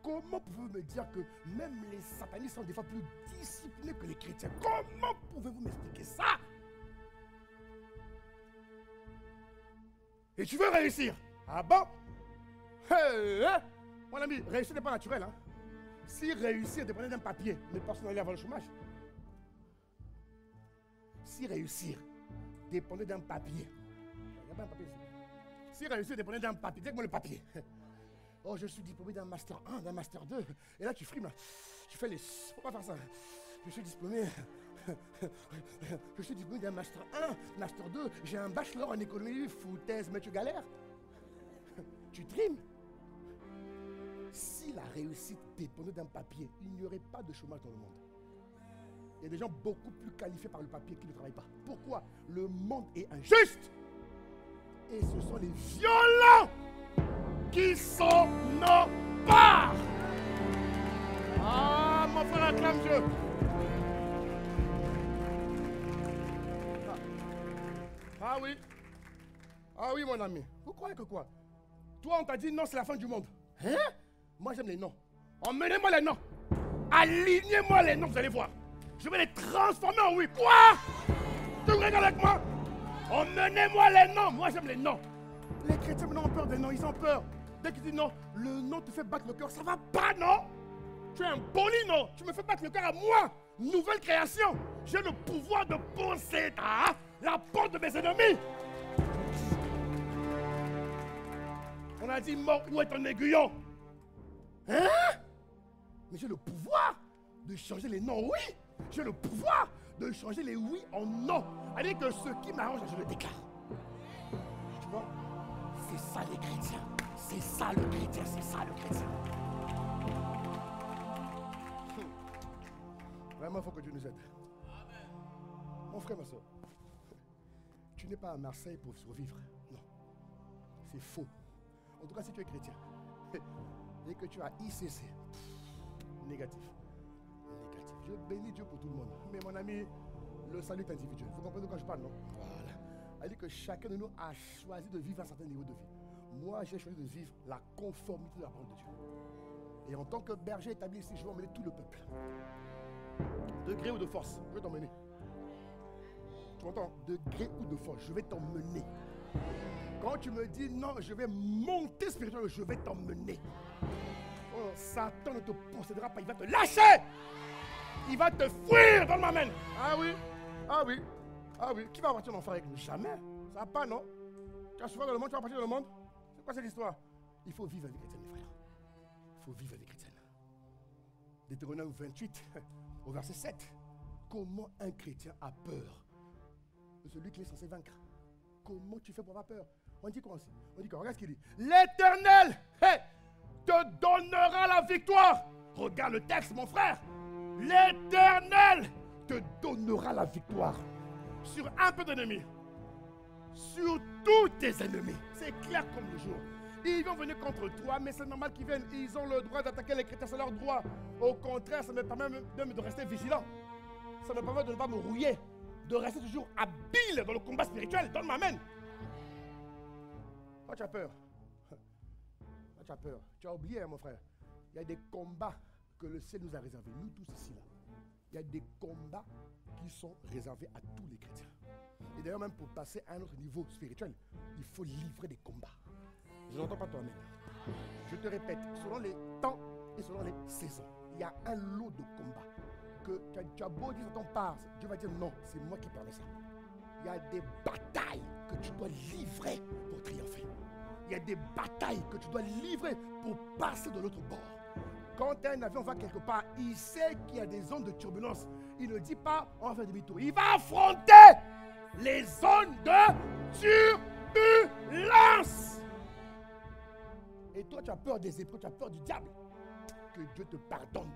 Comment pouvez-vous me dire que même les satanistes sont des fois plus disciplinés que les chrétiens? Comment pouvez-vous m'expliquer ça? Et tu veux réussir? Ah bon? Mon ami, réussir n'est pas naturel. Hein? Si réussir dépendait d'un papier, mais personne n'allait avoir le chômage. Si réussir dépendait d'un papier, il n'y a pas un papier ici. Si réussir dépendait d'un papier, dis-moi le papier. Oh, je suis diplômé d'un master 1, d'un master 2. Et là, tu frimes là. Tu fais les... Faut pas faire ça. Je suis diplômé... Je suis diplômé d'un master 1, master 2, j'ai un bachelor en économie, foutaise, mais tu galères. Tu trimes. Si la réussite dépendait d'un papier, il n'y aurait pas de chômage dans le monde. Il y a des gens beaucoup plus qualifiés par le papier qui ne travaillent pas. Pourquoi? Le monde est injuste. Et ce sont les violents qui sont nos parts. Ah, mon frère, acclame Dieu. Ah oui. Ah oui, mon ami. Vous croyez que quoi? Toi, on t'a dit non, c'est la fin du monde. Hein? Moi, j'aime les noms. Emmenez-moi les noms. Alignez-moi les noms, vous allez voir. Je vais les transformer en oui. Quoi? Tu regardes avec moi? Emmenez-moi les noms. Moi, j'aime les noms. Les chrétiens maintenant ont peur des noms. Ils ont peur. Dès qu'ils disent non, le nom te fait battre le cœur. Ça va pas, non? Tu es un poli, non? Tu me fais battre le cœur à moi. Nouvelle création. J'ai le pouvoir de posséder la porte de mes ennemis. On a dit mort, où est ton aiguillon? Hein? Mais j'ai le pouvoir de changer les noms, oui. J'ai le pouvoir de changer les oui en non. C'est-à-dire que ce qui m'arrange, je le déclare. Tu vois? C'est ça les chrétiens. C'est ça le chrétien, c'est ça le chrétien. Vraiment, il faut que Dieu nous aide. Mon frère, ma soeur, tu n'es pas à Marseille pour survivre. Non. C'est faux. En tout cas, si tu es chrétien et que tu as ICC, négatif. Négatif. Je bénis Dieu pour tout le monde. Mais mon ami, le salut est individuel. Vous comprenez de quoi je parle, non? Voilà. Elle dit que chacun de nous a choisi de vivre à un certain niveau de vie. Moi, j'ai choisi de vivre la conformité de la parole de Dieu. Et en tant que berger établi ici, je vais emmener tout le peuple. De gré ou de force, je vais t'emmener. Tu m'entends? De gré ou de force, je vais t'emmener. Quand tu me dis non, je vais monter spirituellement, je vais t'emmener. Oh, Satan ne te possédera pas, il va te lâcher. Il va te fuir dans ma main. Ah oui, ah oui, ah oui. Qui va partir mon frère avec nous? Jamais. Ça va pas, non? Tu as souvent dans le monde, tu vas partir dans le monde? C'est quoi cette histoire? Il faut vivre avec les chrétiens, mes frères. Il faut vivre avec les chrétiens. Deutéronome 28, au verset 7. Comment un chrétien a peur de celui qui est censé vaincre? Comment tu fais pour avoir peur? On dit quoi aussi? On dit quoi? Regarde ce qu'il dit. L'Éternel te donnera la victoire. Regarde le texte, mon frère. L'Éternel te donnera la victoire sur un peu d'ennemis, sur tous tes ennemis. C'est clair comme le jour. Ils vont venir contre toi, mais c'est normal qu'ils viennent. Ils ont le droit d'attaquer les chrétiens, c'est leur droit. Au contraire, ça me permet de rester vigilant. Ça me permet de ne pas me rouiller, de rester toujours habile dans le combat spirituel. Donne ma main. Toi, tu as peur. Toi, tu as peur. Tu as oublié, hein, mon frère. Il y a des combats que le ciel nous a réservés, nous tous ici, là. Il y a des combats qui sont réservés à tous les chrétiens. Et d'ailleurs, même pour passer à un autre niveau spirituel, il faut livrer des combats. Je n'entends pas toi-même. Je te répète, selon les temps et selon les saisons, il y a un lot de combats que tu as beau dire dans ton part, Dieu va dire non, c'est moi qui permets ça. Il y a des batailles que tu dois livrer pour triompher. Il y a des batailles que tu dois livrer pour passer de l'autre bord. Quand un avion va quelque part, il sait qu'il y a des zones de turbulence. Il ne dit pas on va faire demi-tour. Il va affronter les zones de turbulence. Et toi, tu as peur des épreuves, tu as peur du diable. Que Dieu te pardonne.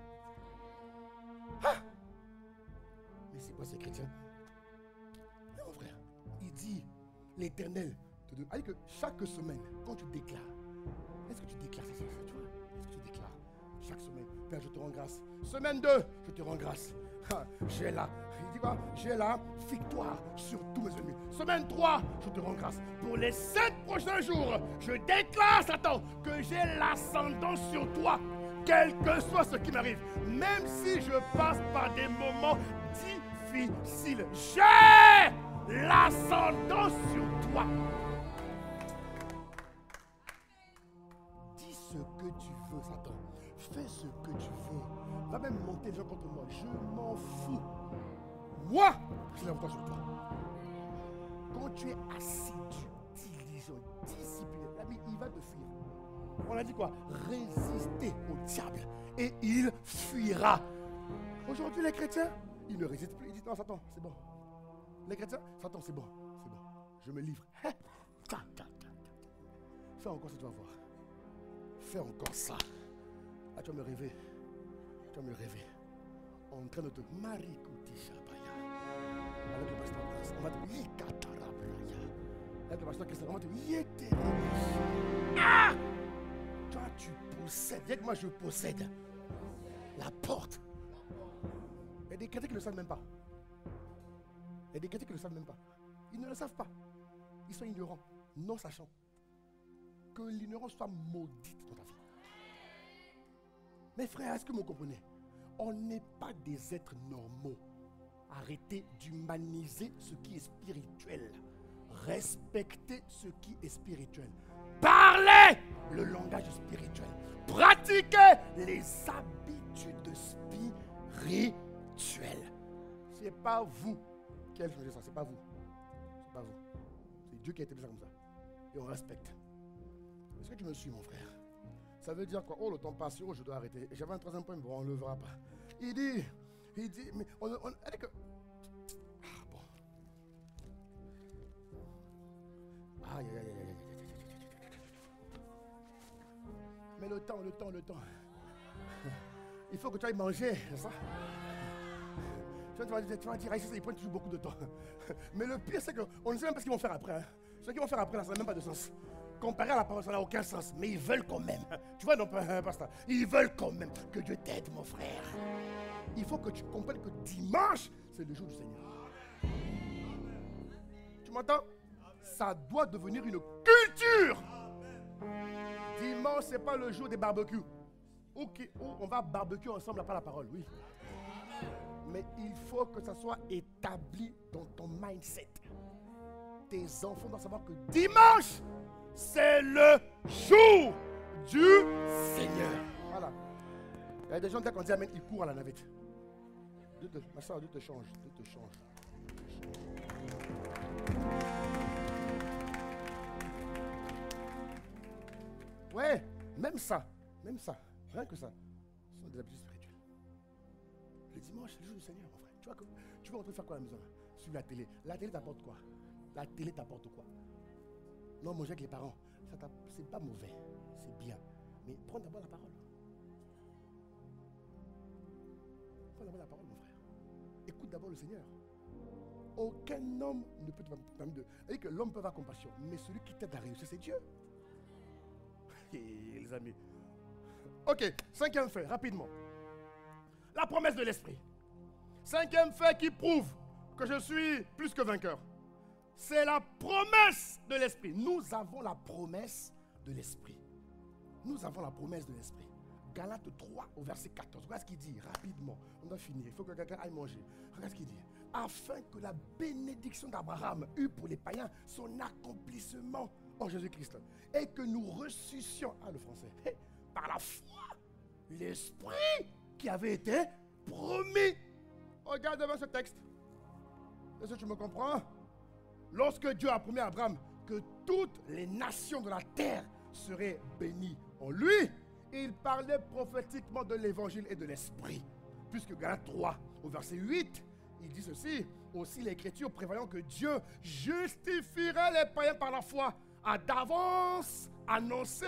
Ah! Mais c'est quoi ces chrétiens? Mon frère, il dit, l'Éternel te donne. C'est-à-dire que chaque semaine, quand tu déclares, est-ce que tu déclares ça, tu vois? Est-ce que tu déclares chaque semaine, Père, je te rends grâce. Semaine 2, je te rends grâce. J'ai la, il dit quoi? J'ai la victoire sur tous mes ennemis. Semaine 3, je te rends grâce. Pour les 7 prochains jours, je déclare, Satan, que j'ai l'ascendant sur toi, quel que soit ce qui m'arrive. Même si je passe par des moments difficiles, j'ai l'ascendant sur toi. Dis ce que tu veux, Satan. Fais ce que tu veux. Va même monter les gens contre moi. Je m'en fous. Moi, j'ai la victoire sur toi. Quand tu es assidu, diligent, discipliné, l'ami, il va te fuir. On a dit quoi? Résister au diable et il fuira. Aujourd'hui, les chrétiens, ils ne résistent plus. Ils disent non, Satan, c'est bon. Les chrétiens, Satan, c'est bon. C'est bon. Je me livre. Fais encore ça, tu vas voir. Fais encore ça. Ah, tu vas me rêver. Tu vas me rêver. En train de te maricouter, Shabaya. Avec le pasteur Prince. On va te Yikatarabraya. Avec le pasteur Christian, on va te Yété. Ah! Toi, tu possèdes. Viens que moi, je possède la porte. Il y a des chrétiens qui ne le savent même pas. Il y a des chrétiens qui ne le savent même pas. Ils ne le savent pas. Ils sont ignorants, non sachant. Que l'ignorance soit maudite dans ta vie. Mes frères, est-ce que vous comprenez? On n'est pas des êtres normaux. Arrêtez d'humaniser ce qui est spirituel. Respectez ce qui est spirituel. Parlez le langage spirituel. Pratiquez les habitudes spirituelles. Ce n'est pas vous qui avez fait ça, ce n'est pas vous. C'est pas vous. C'est Dieu qui a été ça comme ça. Et on respecte. Est-ce que tu me suis, mon frère? Ça veut dire quoi? Oh, le temps passe, oh, je dois arrêter. J'avais un troisième point, mais bon, on ne le verra pas. Il dit, mais on dit que... Ah, bon. Aïe, aïe, aïe, aïe, aïe, aïe, aïe. le temps. Il faut que tu ailles manger, c'est ça? Tu vas dire, ici, ils prennent toujours beaucoup de temps. Mais le pire, c'est qu'on ne sait même pas ce qu'ils vont faire après. Hein. Ce qu'ils vont faire après, là, ça n'a même pas de sens. Comparé à la parole, ça n'a aucun sens. Mais ils veulent quand même. Tu vois, non, pasteur? Ils veulent quand même que Dieu t'aide, mon frère. Il faut que tu comprennes que dimanche, c'est le jour du Seigneur. Tu m'entends? Ça doit devenir une culture. Dimanche, ce n'est pas le jour des barbecues. Où on va barbecue ensemble après la parole, oui. Mais il faut que ça soit établi dans ton mindset. Tes enfants doivent savoir que dimanche, c'est le jour du Seigneur. Voilà. Il y a des gens, dès qu'on dit amen, ils courent à la navette. Ma soeur, Dieu te change. Ouais, même ça, rien que ça, ce sont des habitudes spirituelles. Le dimanche, c'est le jour du Seigneur, mon frère. Tu vas rentrer faire quoi à la maison? Sur la télé. La télé t'apporte quoi? La télé t'apporte quoi? Non, manger avec les parents, c'est pas mauvais, c'est bien. Mais prends d'abord la parole. Prends d'abord la parole, mon frère. Écoute d'abord le Seigneur. Aucun homme ne peut te permettre de... C'est-à-dire que l'homme peut avoir compassion, mais celui qui t'aide à réussir, c'est Dieu. Les amis. Ok, cinquième fait, rapidement. La promesse de l'esprit. Cinquième fait qui prouve que je suis plus que vainqueur. C'est la promesse de l'esprit. Nous avons la promesse de l'esprit. Nous avons la promesse de l'esprit. Galates 3 au verset 14. Regarde ce qu'il dit rapidement. On doit finir. Il faut que quelqu'un aille manger. Regarde ce qu'il dit. Afin que la bénédiction d'Abraham eût pour les païens son accomplissement en Jésus-Christ. Et que nous ressuscions, le français, par la foi, l'esprit qui avait été promis. Regarde devant ce texte. Est-ce que tu me comprends? Lorsque Dieu a promis à Abraham que toutes les nations de la terre seraient bénies en lui, il parlait prophétiquement de l'évangile et de l'esprit. Puisque Galates 3 au verset 8, il dit ceci, aussi l'Écriture prévoyant que Dieu justifierait les païens par la foi, a d'avance annoncé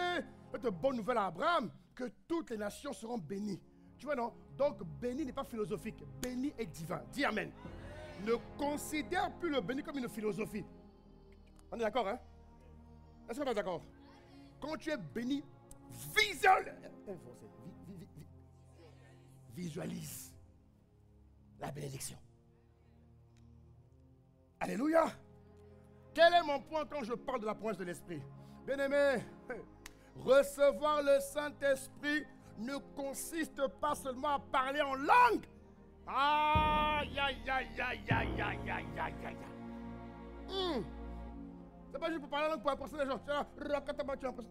cette bonne nouvelle à Abraham, que toutes les nations seront bénies. Tu vois, non? Donc, béni n'est pas philosophique, béni est divin. Dis amen. Ne considère plus le béni comme une philosophie. On est d'accord, hein? Est-ce qu'on est d'accord? Quand tu es béni, visualise la bénédiction. Alléluia. Quel est mon point quand je parle de la promesse de l'esprit? Bien-aimé, recevoir le Saint-Esprit ne consiste pas seulement à parler en langue. Aïe, aïe, aïe, aïe, aïe, aïe, aïe, aïe, aïe. C'est pas juste pour parler en langue pour impressionner les gens.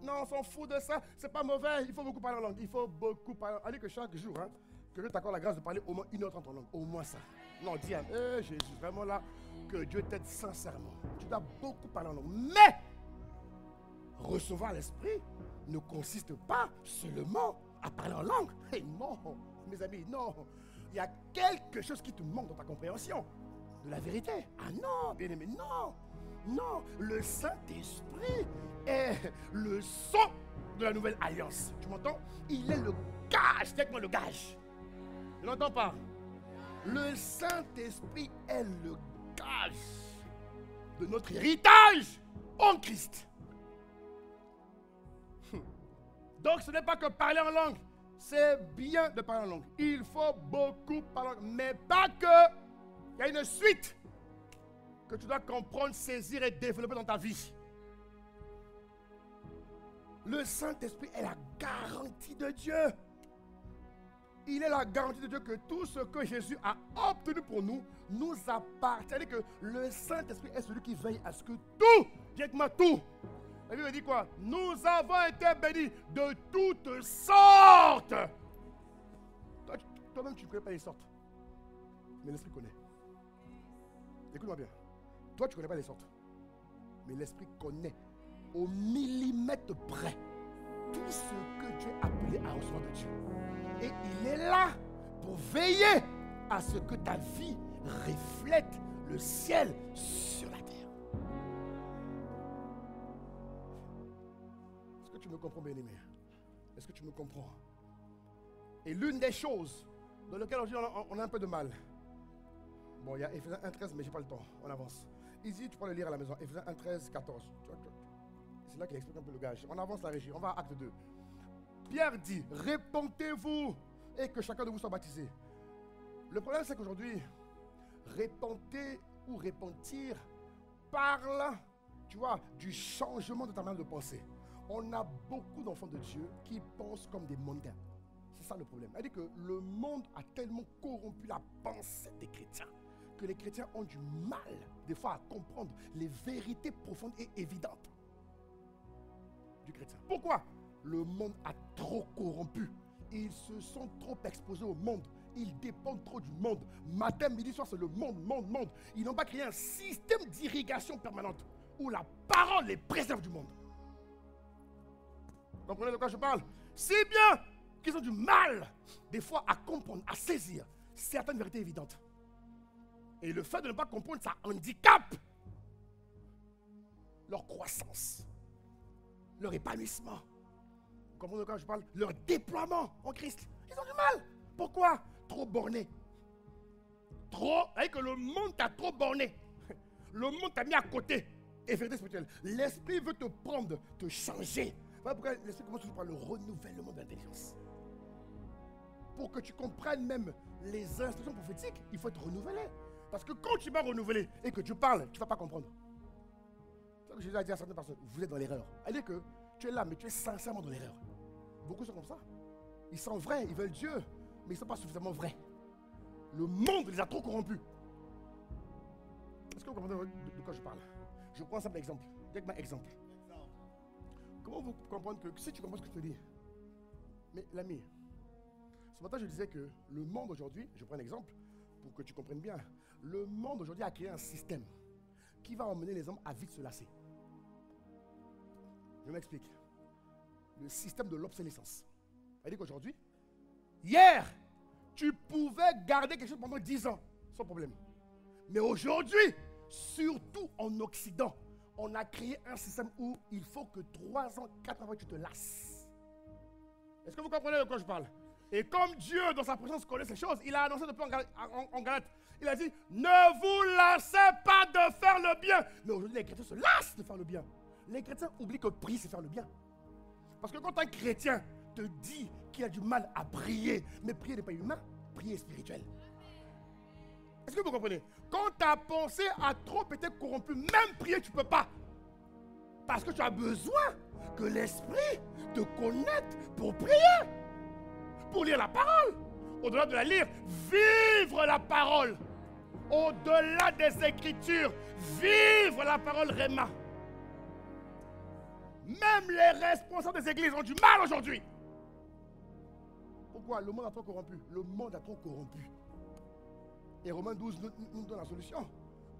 Non, on s'en fout de ça. C'est pas mauvais. Il faut beaucoup parler en langue. Il faut beaucoup parler. On dit que chaque jour, hein, que Dieu t'accorde la grâce de parler au moins 1h30 en langue. Au moins ça. Non, dis à Jésus, vraiment là, que Dieu t'aide sincèrement. Tu dois beaucoup parler en langue. Mais recevoir l'esprit ne consiste pas seulement à parler en langue. Hey, non, mes amis, non. Il y a quelque chose qui te manque dans ta compréhension de la vérité. Ah non, bien aimé, non. Non, le Saint-Esprit est le sang de la nouvelle alliance. Tu m'entends? Il est le gage. C'est moi le gage. Tu n'entends pas? Le Saint-Esprit est le gage de notre héritage en Christ. Donc ce n'est pas que parler en langue. C'est bien de parler en langue. Il faut beaucoup parler en langue. Mais pas que. Il y a une suite que tu dois comprendre, saisir et développer dans ta vie. Le Saint-Esprit est la garantie de Dieu. Il est la garantie de Dieu que tout ce que Jésus a obtenu pour nous, nous appartient. C'est-à-dire que le Saint-Esprit est celui qui veille à ce que tout, dis avec moi tout. La Bible dit quoi? Nous avons été bénis de toutes sortes. Toi-même, tu ne connais pas les sortes. Mais l'Esprit connaît. Écoute-moi bien. Toi, tu ne connais pas les sortes. Mais l'Esprit connaît au millimètre près tout ce que Dieu a appelé à recevoir de Dieu. Et il est là pour veiller à ce que ta vie reflète le ciel sur la terre. Est-ce que tu me comprends, bien-aimé? Est-ce que tu me comprends? Et l'une des choses dans lesquelles aujourd'hui on a un peu de mal. Bon, il y a Éphésiens 1,13, mais je n'ai pas le temps. On avance. Ici, tu peux le lire à la maison. Éphésiens 1,13, 14. C'est là qu'il explique un peu le gage. On avance la régie. On va à acte 2. Pierre dit, répentez-vous et que chacun de vous soit baptisé. Le problème, c'est qu'aujourd'hui, répenter ou repentir parle, tu vois, du changement de ta manière de penser. On a beaucoup d'enfants de Dieu qui pensent comme des mondains. C'est ça le problème. Elle dit que le monde a tellement corrompu la pensée des chrétiens que les chrétiens ont du mal, des fois, à comprendre les vérités profondes et évidentes du chrétien. Pourquoi? Le monde a trop corrompu. Ils se sont trop exposés au monde. Ils dépendent trop du monde. Matin, midi, soir, c'est le monde, monde, monde. Ils n'ont pas créé un système d'irrigation permanente où la parole les préserve du monde. Vous comprenez de quoi je parle? Si bien qu'ils ont du mal, des fois, à comprendre, à saisir certaines vérités évidentes. Et le fait de ne pas comprendre, ça handicape leur croissance, leur épanouissement. Vous comprenez de quoi je parle? Leur déploiement en Christ. Ils ont du mal. Pourquoi? Trop borné. Trop, avec que le monde t'a trop borné. Le monde t'a mis à côté. Et vérité spirituelle. L'esprit veut te prendre, te changer. Voilà pourquoi l'esprit commence toujours par le renouvellement de l'intelligence. Pour que tu comprennes même les instructions prophétiques, il faut être renouvelé. Parce que quand tu vas renouveler et que tu parles, tu ne vas pas comprendre. C'est ça que Jésus a dit à certaines personnes, vous êtes dans l'erreur. Elle dit que tu es là, mais tu es sincèrement dans l'erreur. Beaucoup sont comme ça. Ils sont vrais, ils veulent Dieu, mais ils ne sont pas suffisamment vrais. Le monde les a trop corrompus. Est-ce que vous comprenez de quoi je parle? Je prends un simple exemple. Dites-moi un exemple. Comment vous comprenez que si tu comprends ce que je te dis? Mais l'ami, ce matin je disais que le monde aujourd'hui, je prends un exemple pour que tu comprennes bien. Le monde aujourd'hui a créé un système qui va emmener les hommes à vite se lasser. Je m'explique. Le système de l'obsolescence. C'est-à-dire qu'aujourd'hui, hier, tu pouvais garder quelque chose pendant 10 ans, sans problème. Mais aujourd'hui, surtout en Occident, on a créé un système où il faut que 3 ans, 4 ans, tu te lasses. Est-ce que vous comprenez de quoi je parle? Et comme Dieu, dans sa présence, connaît ces choses, il a annoncé depuis en Galate, il a dit, ne vous lassez pas de faire le bien. Mais aujourd'hui, les chrétiens se lassent de faire le bien. Les chrétiens oublient que prier, c'est faire le bien. Parce que quand un chrétien te dit qu'il a du mal à prier, mais prier n'est pas humain, prier est spirituel. Est-ce que vous comprenez? Quand ta pensée a trop été corrompue, même prier, tu ne peux pas. Parce que tu as besoin que l'esprit te connecte pour prier. Pour lire la parole. Au-delà de la lire, vivre la parole. Au-delà des Écritures, vivre la parole Réma. Même les responsables des églises ont du mal aujourd'hui. Pourquoi? Le monde a trop corrompu. Le monde a trop corrompu. Et Romains 12 nous donne la solution.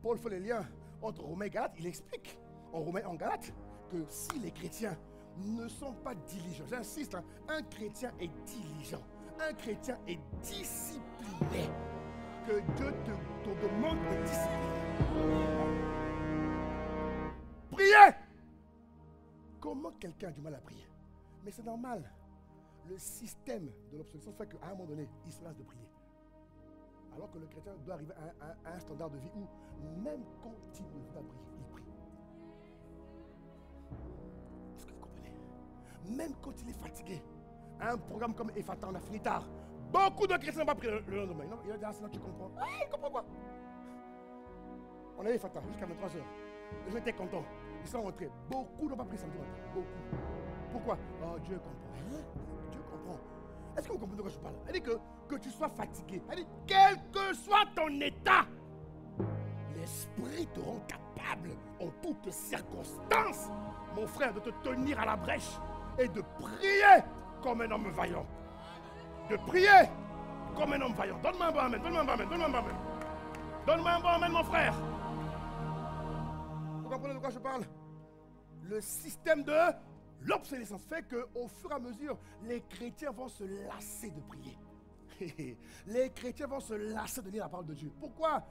Paul fait les liens entre Romains et Galates. Il explique en Romains et en Galates que si les chrétiens ne sont pas diligents, j'insiste, hein, un chrétien est diligent, un chrétien est discipliné. Que Dieu te demande de discipliner. Priez! Comment quelqu'un a du mal à prier? Mais c'est normal. Le système de l'obsolescence fait qu'à un moment donné, il se lasse de prier. Alors que le chrétien doit arriver à un standard de vie où, même quand il ne veut pas prier, il prie. Est-ce que vous comprenez? Même quand il est fatigué, un programme comme Ephata, on a fini tard. Beaucoup de chrétiens n'ont pas prié le lendemain. Non, il a dit, ah, c'est là que tu comprends. Ah, il comprend quoi? On a Ephata jusqu'à 23h. Les gens étaient contents. Ils sont rentrés. Beaucoup n'ont pas pris samedi matin. Beaucoup. Pourquoi? Oh, Dieu comprend. Hein? Dieu comprend. Est-ce que vous comprenez de quoi je parle? Elle dit que tu sois fatigué. Elle dit, quel que soit ton état, l'esprit te rend capable en toutes circonstances, mon frère, de te tenir à la brèche et de prier comme un homme vaillant. De prier comme un homme vaillant. Donne-moi un bon amen, donne-moi un bon amen, donne-moi un bon amen. Donne-moi un bon amen, mon frère. Vous comprenez de quoi je parle? Le système de l'obsolescence fait qu'au fur et à mesure, les chrétiens vont se lasser de prier. Les chrétiens vont se lasser de lire la parole de Dieu. Pourquoi?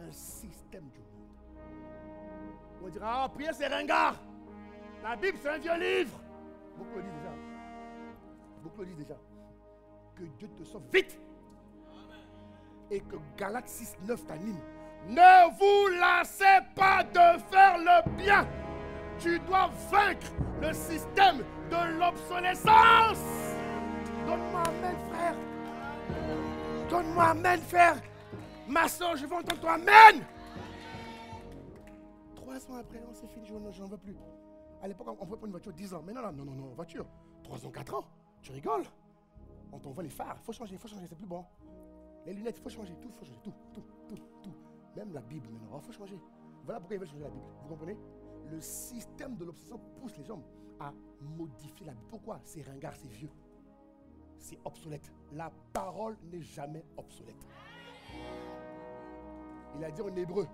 Un système du monde. On dira, ah, prier c'est ringard. La Bible c'est un vieux livre. Beaucoup le disent déjà. beaucoup le disent déjà. Que Dieu te sauve vite. Et que Galates 6, 9 t'anime. Ne vous lassez pas de faire le bien. Tu dois vaincre le système de l'obsolescence. Donne-moi amen, frère. Donne-moi amen, frère. Ma soeur, je veux entendre ton amen. 3 ans après, c'est fini, je n'en veux plus. À l'époque, on pouvait prendre une voiture 10 ans. Mais non, voiture. 3 ans, 4 ans. Tu rigoles. On t'envoie les phares. Il faut changer, c'est plus bon. Les lunettes, il faut changer. Tout, il faut changer. Tout. Même la Bible, maintenant. Il faut changer. Voilà pourquoi ils veulent changer la Bible. Vous comprenez? Le système de l'obsession pousse les hommes à modifier la Bible. Pourquoi? C'est ringard, c'est vieux. C'est obsolète. La parole n'est jamais obsolète. Il a dit en hébreu,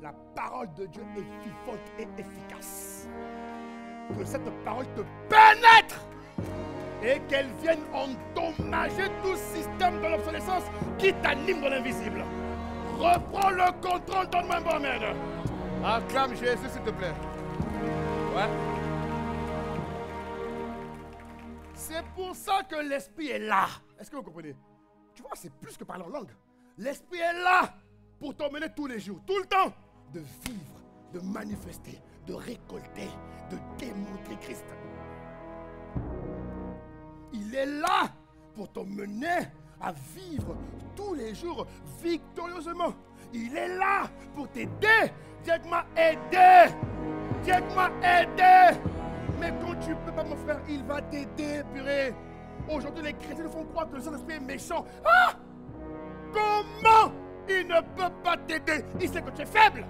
la parole de Dieu est vivante et efficace. Que cette parole te pénètre et qu'elle vienne endommager tout système de l'obsolescence qui t'anime dans l'invisible. Reprends le contrôle, donne-moi un bon amen. Acclame Jésus, s'il te plaît. Ouais. C'est pour ça que l'esprit est là. Est-ce que vous comprenez? Tu vois, c'est plus que parler en langue. L'esprit est là pour t'emmener tous les jours, tout le temps, de vivre, de manifester, de récolter, de démontrer Christ. Il est là pour t'emmener à vivre tous les jours victorieusement. Il est là pour t'aider. Dieu m'a aidé. Dieu m'a aidé. Mais quand tu ne peux pas, mon frère, il va t'aider, purée. Aujourd'hui, les chrétiens nous font croire que le Saint-Esprit est méchant. Ah! Comment il ne peut pas t'aider? Il sait que tu es faible.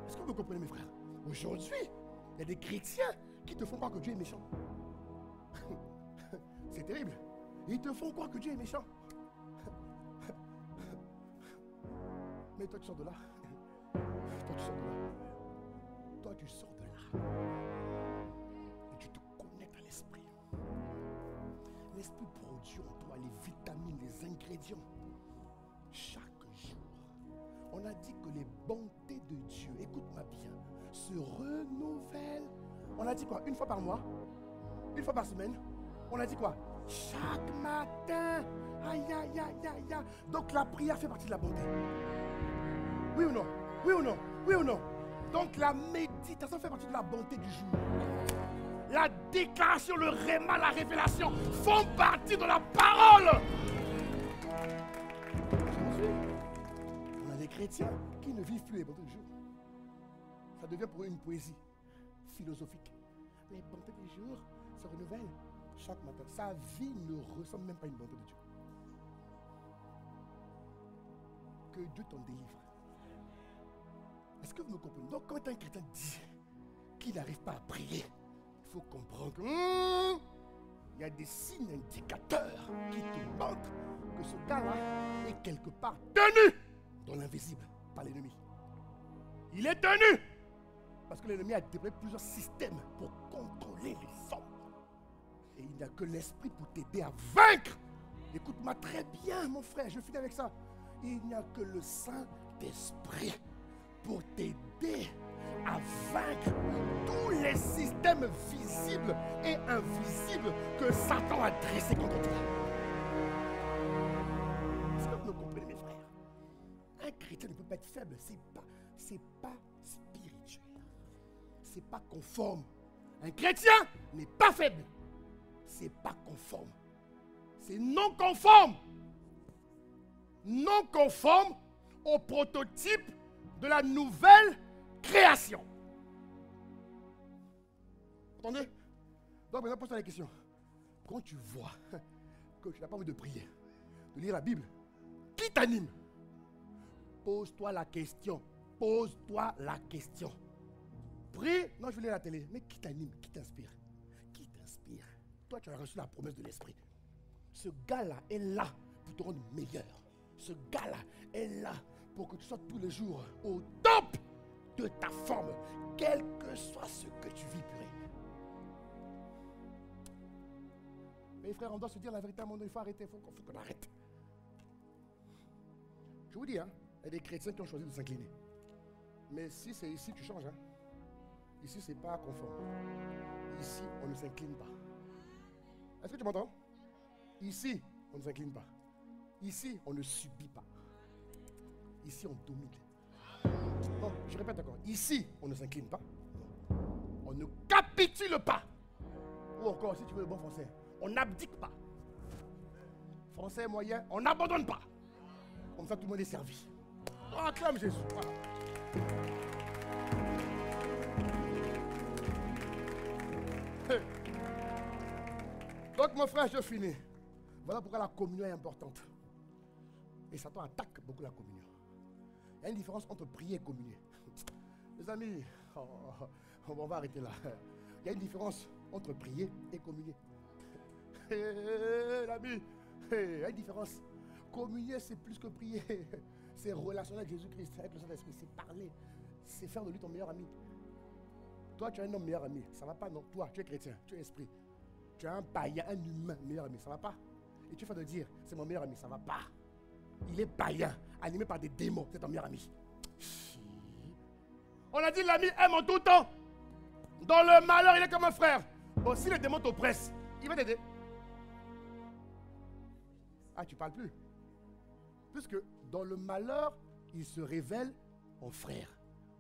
Est-ce que vous comprenez, mes frères? Aujourd'hui, il y a des chrétiens qui te font croire que Dieu est méchant. C'est terrible. Ils te font croire que Dieu est méchant. Mais toi, tu sors de là. Toi, tu sors de là. Et tu te connectes à l'esprit. L'esprit produit en toi les vitamines, les ingrédients. Chaque jour. On a dit que les bontés de Dieu, écoute-moi bien, se renouvellent. On a dit quoi? Une fois par mois? Une fois par semaine? On a dit quoi? Chaque matin. Aïe, aïe, aïe, aïe, aïe. Donc la prière fait partie de la bonté. Oui ou non? Oui ou non? Oui ou non? Donc la méditation fait partie de la bonté du jour. La déclaration, le réma, la révélation font partie de la parole. On a des chrétiens qui ne vivent plus les bontés du jour. Ça devient pour eux une poésie philosophique. Les bontés du jour se renouvellent chaque matin. Sa vie ne ressemble même pas à une bonté de Dieu. Que Dieu t'en délivre. Est-ce que vous me comprenez? Donc quand un chrétien dit qu'il n'arrive pas à prier, il faut comprendre que il y a des signes indicateurs qui te montrent que ce gars-là est quelque part tenu dans l'invisible par l'ennemi. Il est tenu parce que l'ennemi a développé plusieurs systèmes pour contrôler les hommes. Et il n'y a que l'esprit pour t'aider à vaincre. Écoute-moi très bien, mon frère, je finis avec ça. Il n'y a que le Saint-Esprit pour t'aider à vaincre tous les systèmes visibles et invisibles que Satan a dressés contre toi. Est-ce que vous me comprenez, mes frères? Un chrétien ne peut pas être faible, c'est pas spirituel. C'est pas conforme. Un chrétien n'est pas faible. C'est pas conforme. C'est non conforme. Non conforme au prototype de la nouvelle création. Attendez. Donc maintenant, pose-toi la question. Quand tu vois que tu n'as pas envie de prier, de lire la Bible, qui t'anime? Pose-toi la question. Pose-toi la question. Prie. Non, je veux lire la télé. Mais qui t'anime? Qui t'inspire? Qui t'inspire? Toi, tu as reçu la promesse de l'Esprit. Ce gars-là est là pour te rendre meilleur. Ce gars-là est là pour que tu sois tous les jours au top de ta forme, quel que soit ce que tu vis, purée. Mais frères, on doit se dire la vérité à un moment donné, il faut arrêter, il faut qu'on arrête. Je vous dis, hein, il y a des chrétiens qui ont choisi de s'incliner. Mais si c'est ici, tu changes. Hein. Ici, c'est pas conforme. Ici, on ne s'incline pas. Est-ce que tu m'entends? Ici, on ne s'incline pas. Ici, on ne subit pas. Ici, on domine. Non, je répète encore. Ici, on ne s'incline pas. On ne capitule pas. Ou encore, si tu veux le bon français, on n'abdique pas. Français moyen, on n'abandonne pas. Comme ça, tout le monde est servi. Oh, acclame Jésus. Voilà. Hey. Donc, mon frère, je finis. Voilà pourquoi la communion est importante. Et Satan attaque beaucoup la communion. Il y a une différence entre prier et communier. Les amis, on va arrêter là. Il y a une différence entre prier et communier. L'ami, il y a une différence. Communier, c'est plus que prier. C'est relationner avec Jésus-Christ, avec le Saint-Esprit. C'est parler. C'est faire de lui ton meilleur ami. Toi, tu as un homme meilleur ami. Ça ne va pas, non? Toi, tu es chrétien, tu es esprit. Tu as un païen, un humain meilleur ami. Ça ne va pas? Et tu fais de dire, c'est mon meilleur ami. Ça ne va pas. Il est païen, animé par des démons. C'est ton meilleur ami. On a dit l'ami aime en tout temps. Dans le malheur, il est comme un frère. Bon, si les démons t'oppressent, il va t'aider. Ah, tu ne parles plus. Puisque dans le malheur, il se révèle en frère.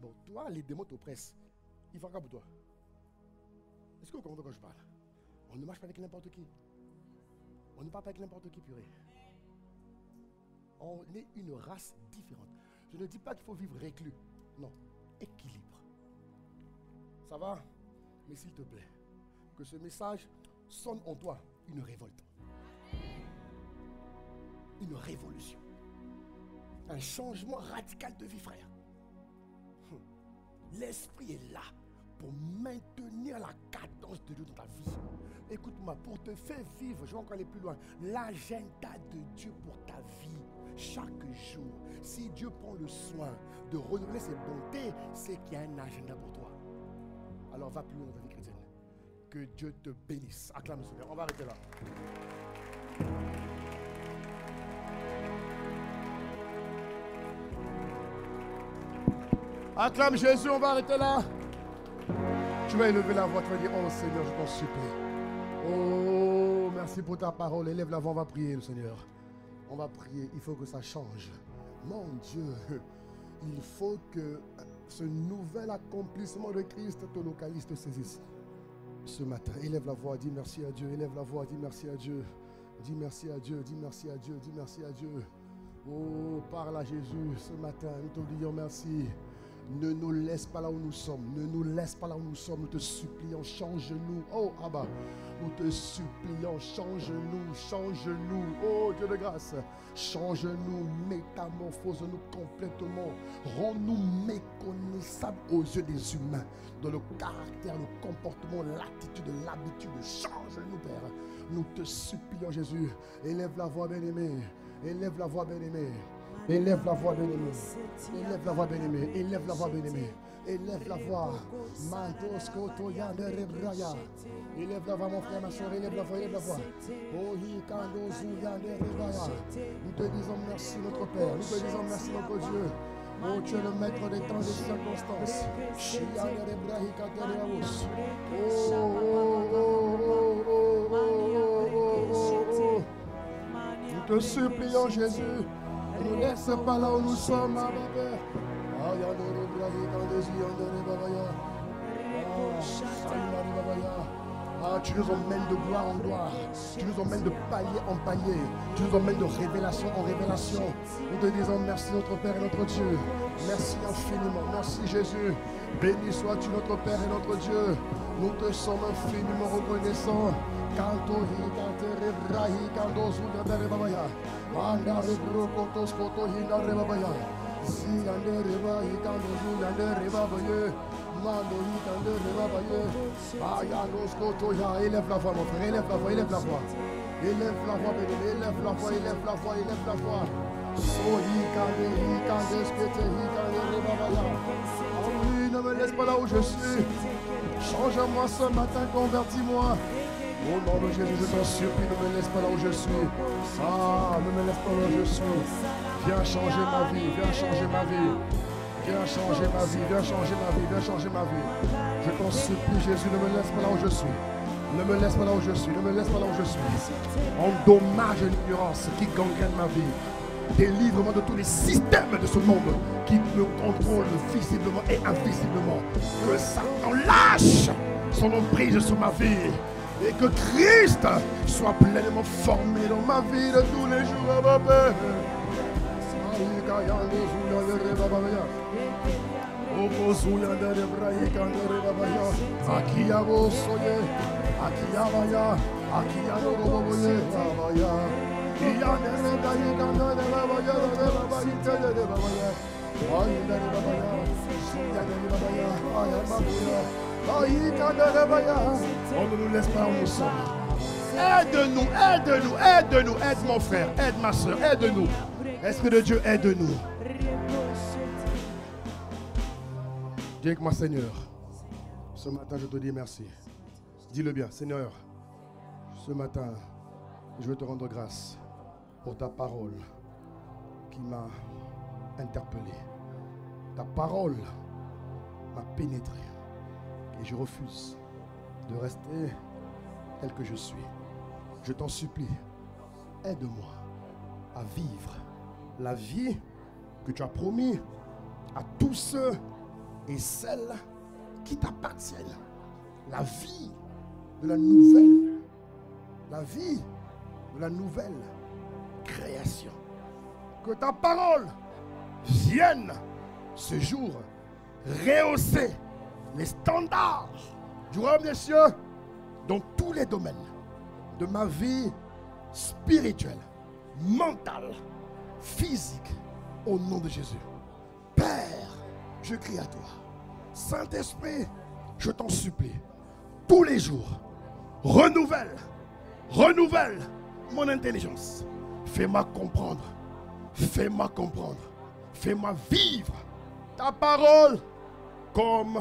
Bon, toi, les démons t'oppressent. Il faut quoi pour toi? Est-ce que vous comprenez quand je parle? On ne marche pas avec n'importe qui. On ne parle pas avec n'importe qui, purée. On est une race différente. Je ne dis pas qu'il faut vivre reclus. Non, équilibre. Ça va? Mais s'il te plaît, que ce message sonne en toi une révolte. Une révolution. Un changement radical de vie, frère. L'esprit est là pour maintenir la cadence de Dieu dans ta vie. Écoute-moi, pour te faire vivre, je vais encore aller plus loin, l'agenda de Dieu pour ta vie, chaque jour. Si Dieu prend le soin de renouveler ses bontés, c'est qu'il y a un agenda pour toi. Alors va plus loin dans ta vie chrétienne. Que Dieu te bénisse. Acclame le Seigneur. On va arrêter là. Acclame Jésus, on va arrêter là. Tu vas élever la voix, tu vas dire, oh Seigneur, je t'en supplie. Oh, merci pour ta parole. Élève la voix, on va prier le Seigneur. On va prier, il faut que ça change. Mon Dieu, il faut que ce nouvel accomplissement de Christ te localise, te saisisse. Ce matin, élève la voix, dis merci à Dieu. Élève la voix, dis merci à Dieu. Dis merci à Dieu, dis merci à Dieu, dis merci à Dieu. Oh, parle à Jésus ce matin, nous te disons merci. Ne nous laisse pas là où nous sommes. Ne nous laisse pas là où nous sommes. Nous te supplions, change-nous. Oh, Abba, nous te supplions, change-nous, change-nous. Oh, Dieu de grâce, change-nous, métamorphose-nous complètement. Rends-nous méconnaissables aux yeux des humains. Dans le caractère, le comportement, l'attitude, l'habitude. Change-nous, Père. Nous te supplions, Jésus. Élève la voix, bien-aimé. Élève la voix, bien-aimé. Élève la voix, bien-aimé. Élève la voix, bien-aimé. Élève la voix, bien-aimé. Élève la voix. Élève la voix, mon frère, ma soeur. Élève la voix, élève la voix. Nous te disons merci, notre Père. Nous te disons merci, notre Dieu. Oh, tu es le maître des temps et des circonstances. Nous te supplions, Jésus. Ne nous laisse pas là où nous sommes, ma Père. Ah, tu nous emmènes de gloire en gloire. Tu nous emmènes de palier en palier. Tu nous emmènes de révélation en révélation. Nous te disons merci notre Père et notre Dieu. Merci infiniment. Merci Jésus. Béni sois-tu notre Père et notre Dieu. Nous te sommes infiniment reconnaissants. Canto higante rebrahi canto suda rebabaya. Manda rebrokotos koto hina rebabaya. Si ande reba higante suda rebabaya. Mando higante rebabaya. Ayanos koto ya. Élève la voix mon frère, élève la voix, élève la voix. Élève la voix, élève la voix, élève la voix, élève la voix. So higante skete higante rebabaya. Oui, ne me laisse pas là où je suis. Change-moi ce matin, convertis-moi. Au nom de Jésus, je t'en supplie, ne me laisse pas là où je suis. Ah, ne me laisse pas là où je suis. Viens changer ma vie, viens changer ma vie. Viens changer ma vie, viens changer ma vie, viens changer ma vie. Je t'en supplie, Jésus, ne me laisse pas là où je suis. Ne me laisse pas là où je suis, ne me laisse pas là où je suis. Endommage l'ignorance qui gangrène ma vie. Délivre-moi de tous les systèmes de ce monde qui me contrôlent visiblement et invisiblement. Que Satan lâche son emprise sur ma vie. Et que Christ soit pleinement formé dans ma vie de tous les jours. On ne nous laisse pas où nous sommes. Aide-nous, aide-nous, aide-nous, aide mon frère, aide ma soeur, aide-nous. Esprit de Dieu, aide-nous. Dis avec moi, Seigneur, ce matin je te dis merci. Dis-le bien, Seigneur, ce matin je veux te rendre grâce pour ta parole qui m'a interpellé. Ta parole m'a pénétré et je refuse de rester tel que je suis. Je t'en supplie, aide-moi à vivre la vie que tu as promis à tous ceux et celles qui t'appartiennent. La vie de la nouvelle, la vie de la nouvelle création. Que ta parole vienne ce jour rehausser les standards du royaume des cieux dans tous les domaines de ma vie spirituelle, mentale, physique, au nom de Jésus. Père, je crie à toi. Saint-Esprit, je t'en supplie, tous les jours, renouvelle mon intelligence. Fais-moi comprendre, fais-moi vivre ta parole comme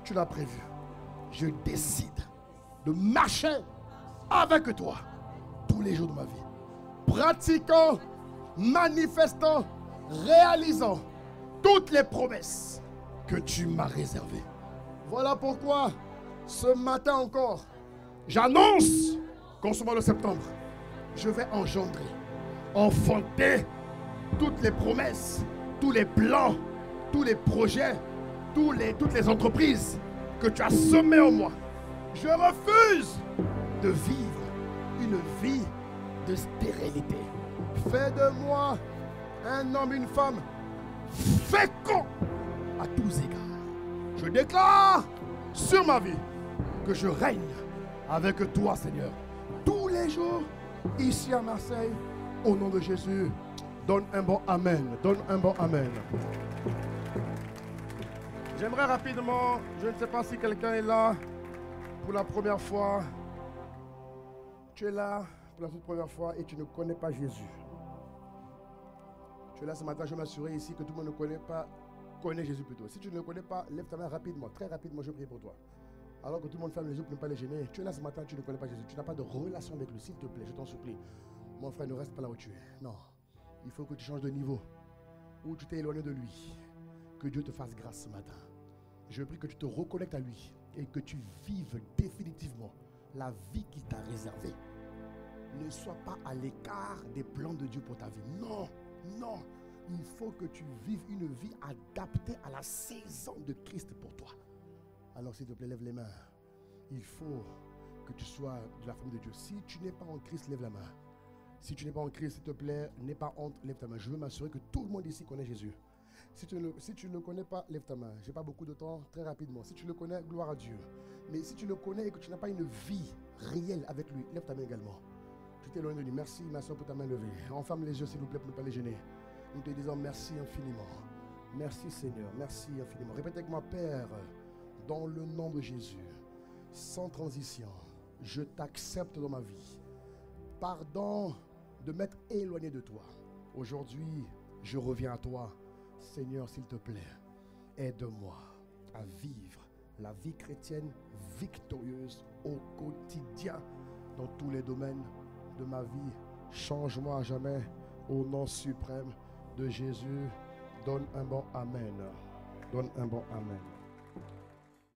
tu l'as prévu. Je décide de marcher avec toi tous les jours de ma vie, pratiquant, manifestant, réalisant toutes les promesses que tu m'as réservées. Voilà pourquoi ce matin encore, j'annonce qu'en ce mois de septembre, je vais engendrer, enfanter toutes les promesses, tous les plans, tous les projets, toutes les entreprises que tu as semées en moi. Je refuse de vivre une vie de stérilité. Fais de moi un homme, une femme fécond à tous égards. Je déclare sur ma vie que je règne avec toi, Seigneur, tous les jours ici à Marseille, au nom de Jésus. Donne un bon amen, donne un bon amen. J'aimerais rapidement, je ne sais pas si quelqu'un est là pour la première fois. Tu es là pour la toute première fois et tu ne connais pas Jésus. Tu es là ce matin, je vais m'assurer ici que tout le monde connaît Jésus plutôt. Si tu ne le connais pas, lève ta main rapidement, très rapidement, je prie pour toi. Alors que tout le monde ferme les yeux pour ne pas les gêner. Tu es là ce matin, tu ne connais pas Jésus. Tu n'as pas de relation avec lui, s'il te plaît, je t'en supplie. Mon frère, ne reste pas là où tu es. Non, il faut que tu changes de niveau. Où tu t'es éloigné de lui. Que Dieu te fasse grâce ce matin. Je prie que tu te reconnectes à lui et que tu vives définitivement la vie qu'il t'a réservée. Ne sois pas à l'écart des plans de Dieu pour ta vie. Non, non. Il faut que tu vives une vie adaptée à la saison de Christ pour toi. Alors s'il te plaît, lève les mains. Il faut que tu sois de la famille de Dieu. Si tu n'es pas en Christ, lève la main. Si tu n'es pas en Christ, s'il te plaît, n'aie pas honte, lève ta main. Je veux m'assurer que tout le monde ici connaît Jésus. Si tu ne le connais pas, lève ta main. Je n'ai pas beaucoup de temps, très rapidement. Si tu le connais, gloire à Dieu. Mais si tu le connais et que tu n'as pas une vie réelle avec lui, lève ta main également. Tu t'es éloigné de lui. Merci ma soeur pour ta main levée. On ferme les yeux s'il vous plaît pour ne pas les gêner. Nous te disons merci infiniment. Merci Seigneur, merci infiniment. Répète avec moi, Père, dans le nom de Jésus, sans transition, je t'accepte dans ma vie. Pardon de m'être éloigné de toi. Aujourd'hui, je reviens à toi. Seigneur, s'il te plaît, aide-moi à vivre la vie chrétienne victorieuse au quotidien dans tous les domaines de ma vie. Change-moi à jamais au nom suprême de Jésus. Donne un bon amen. Donne un bon amen.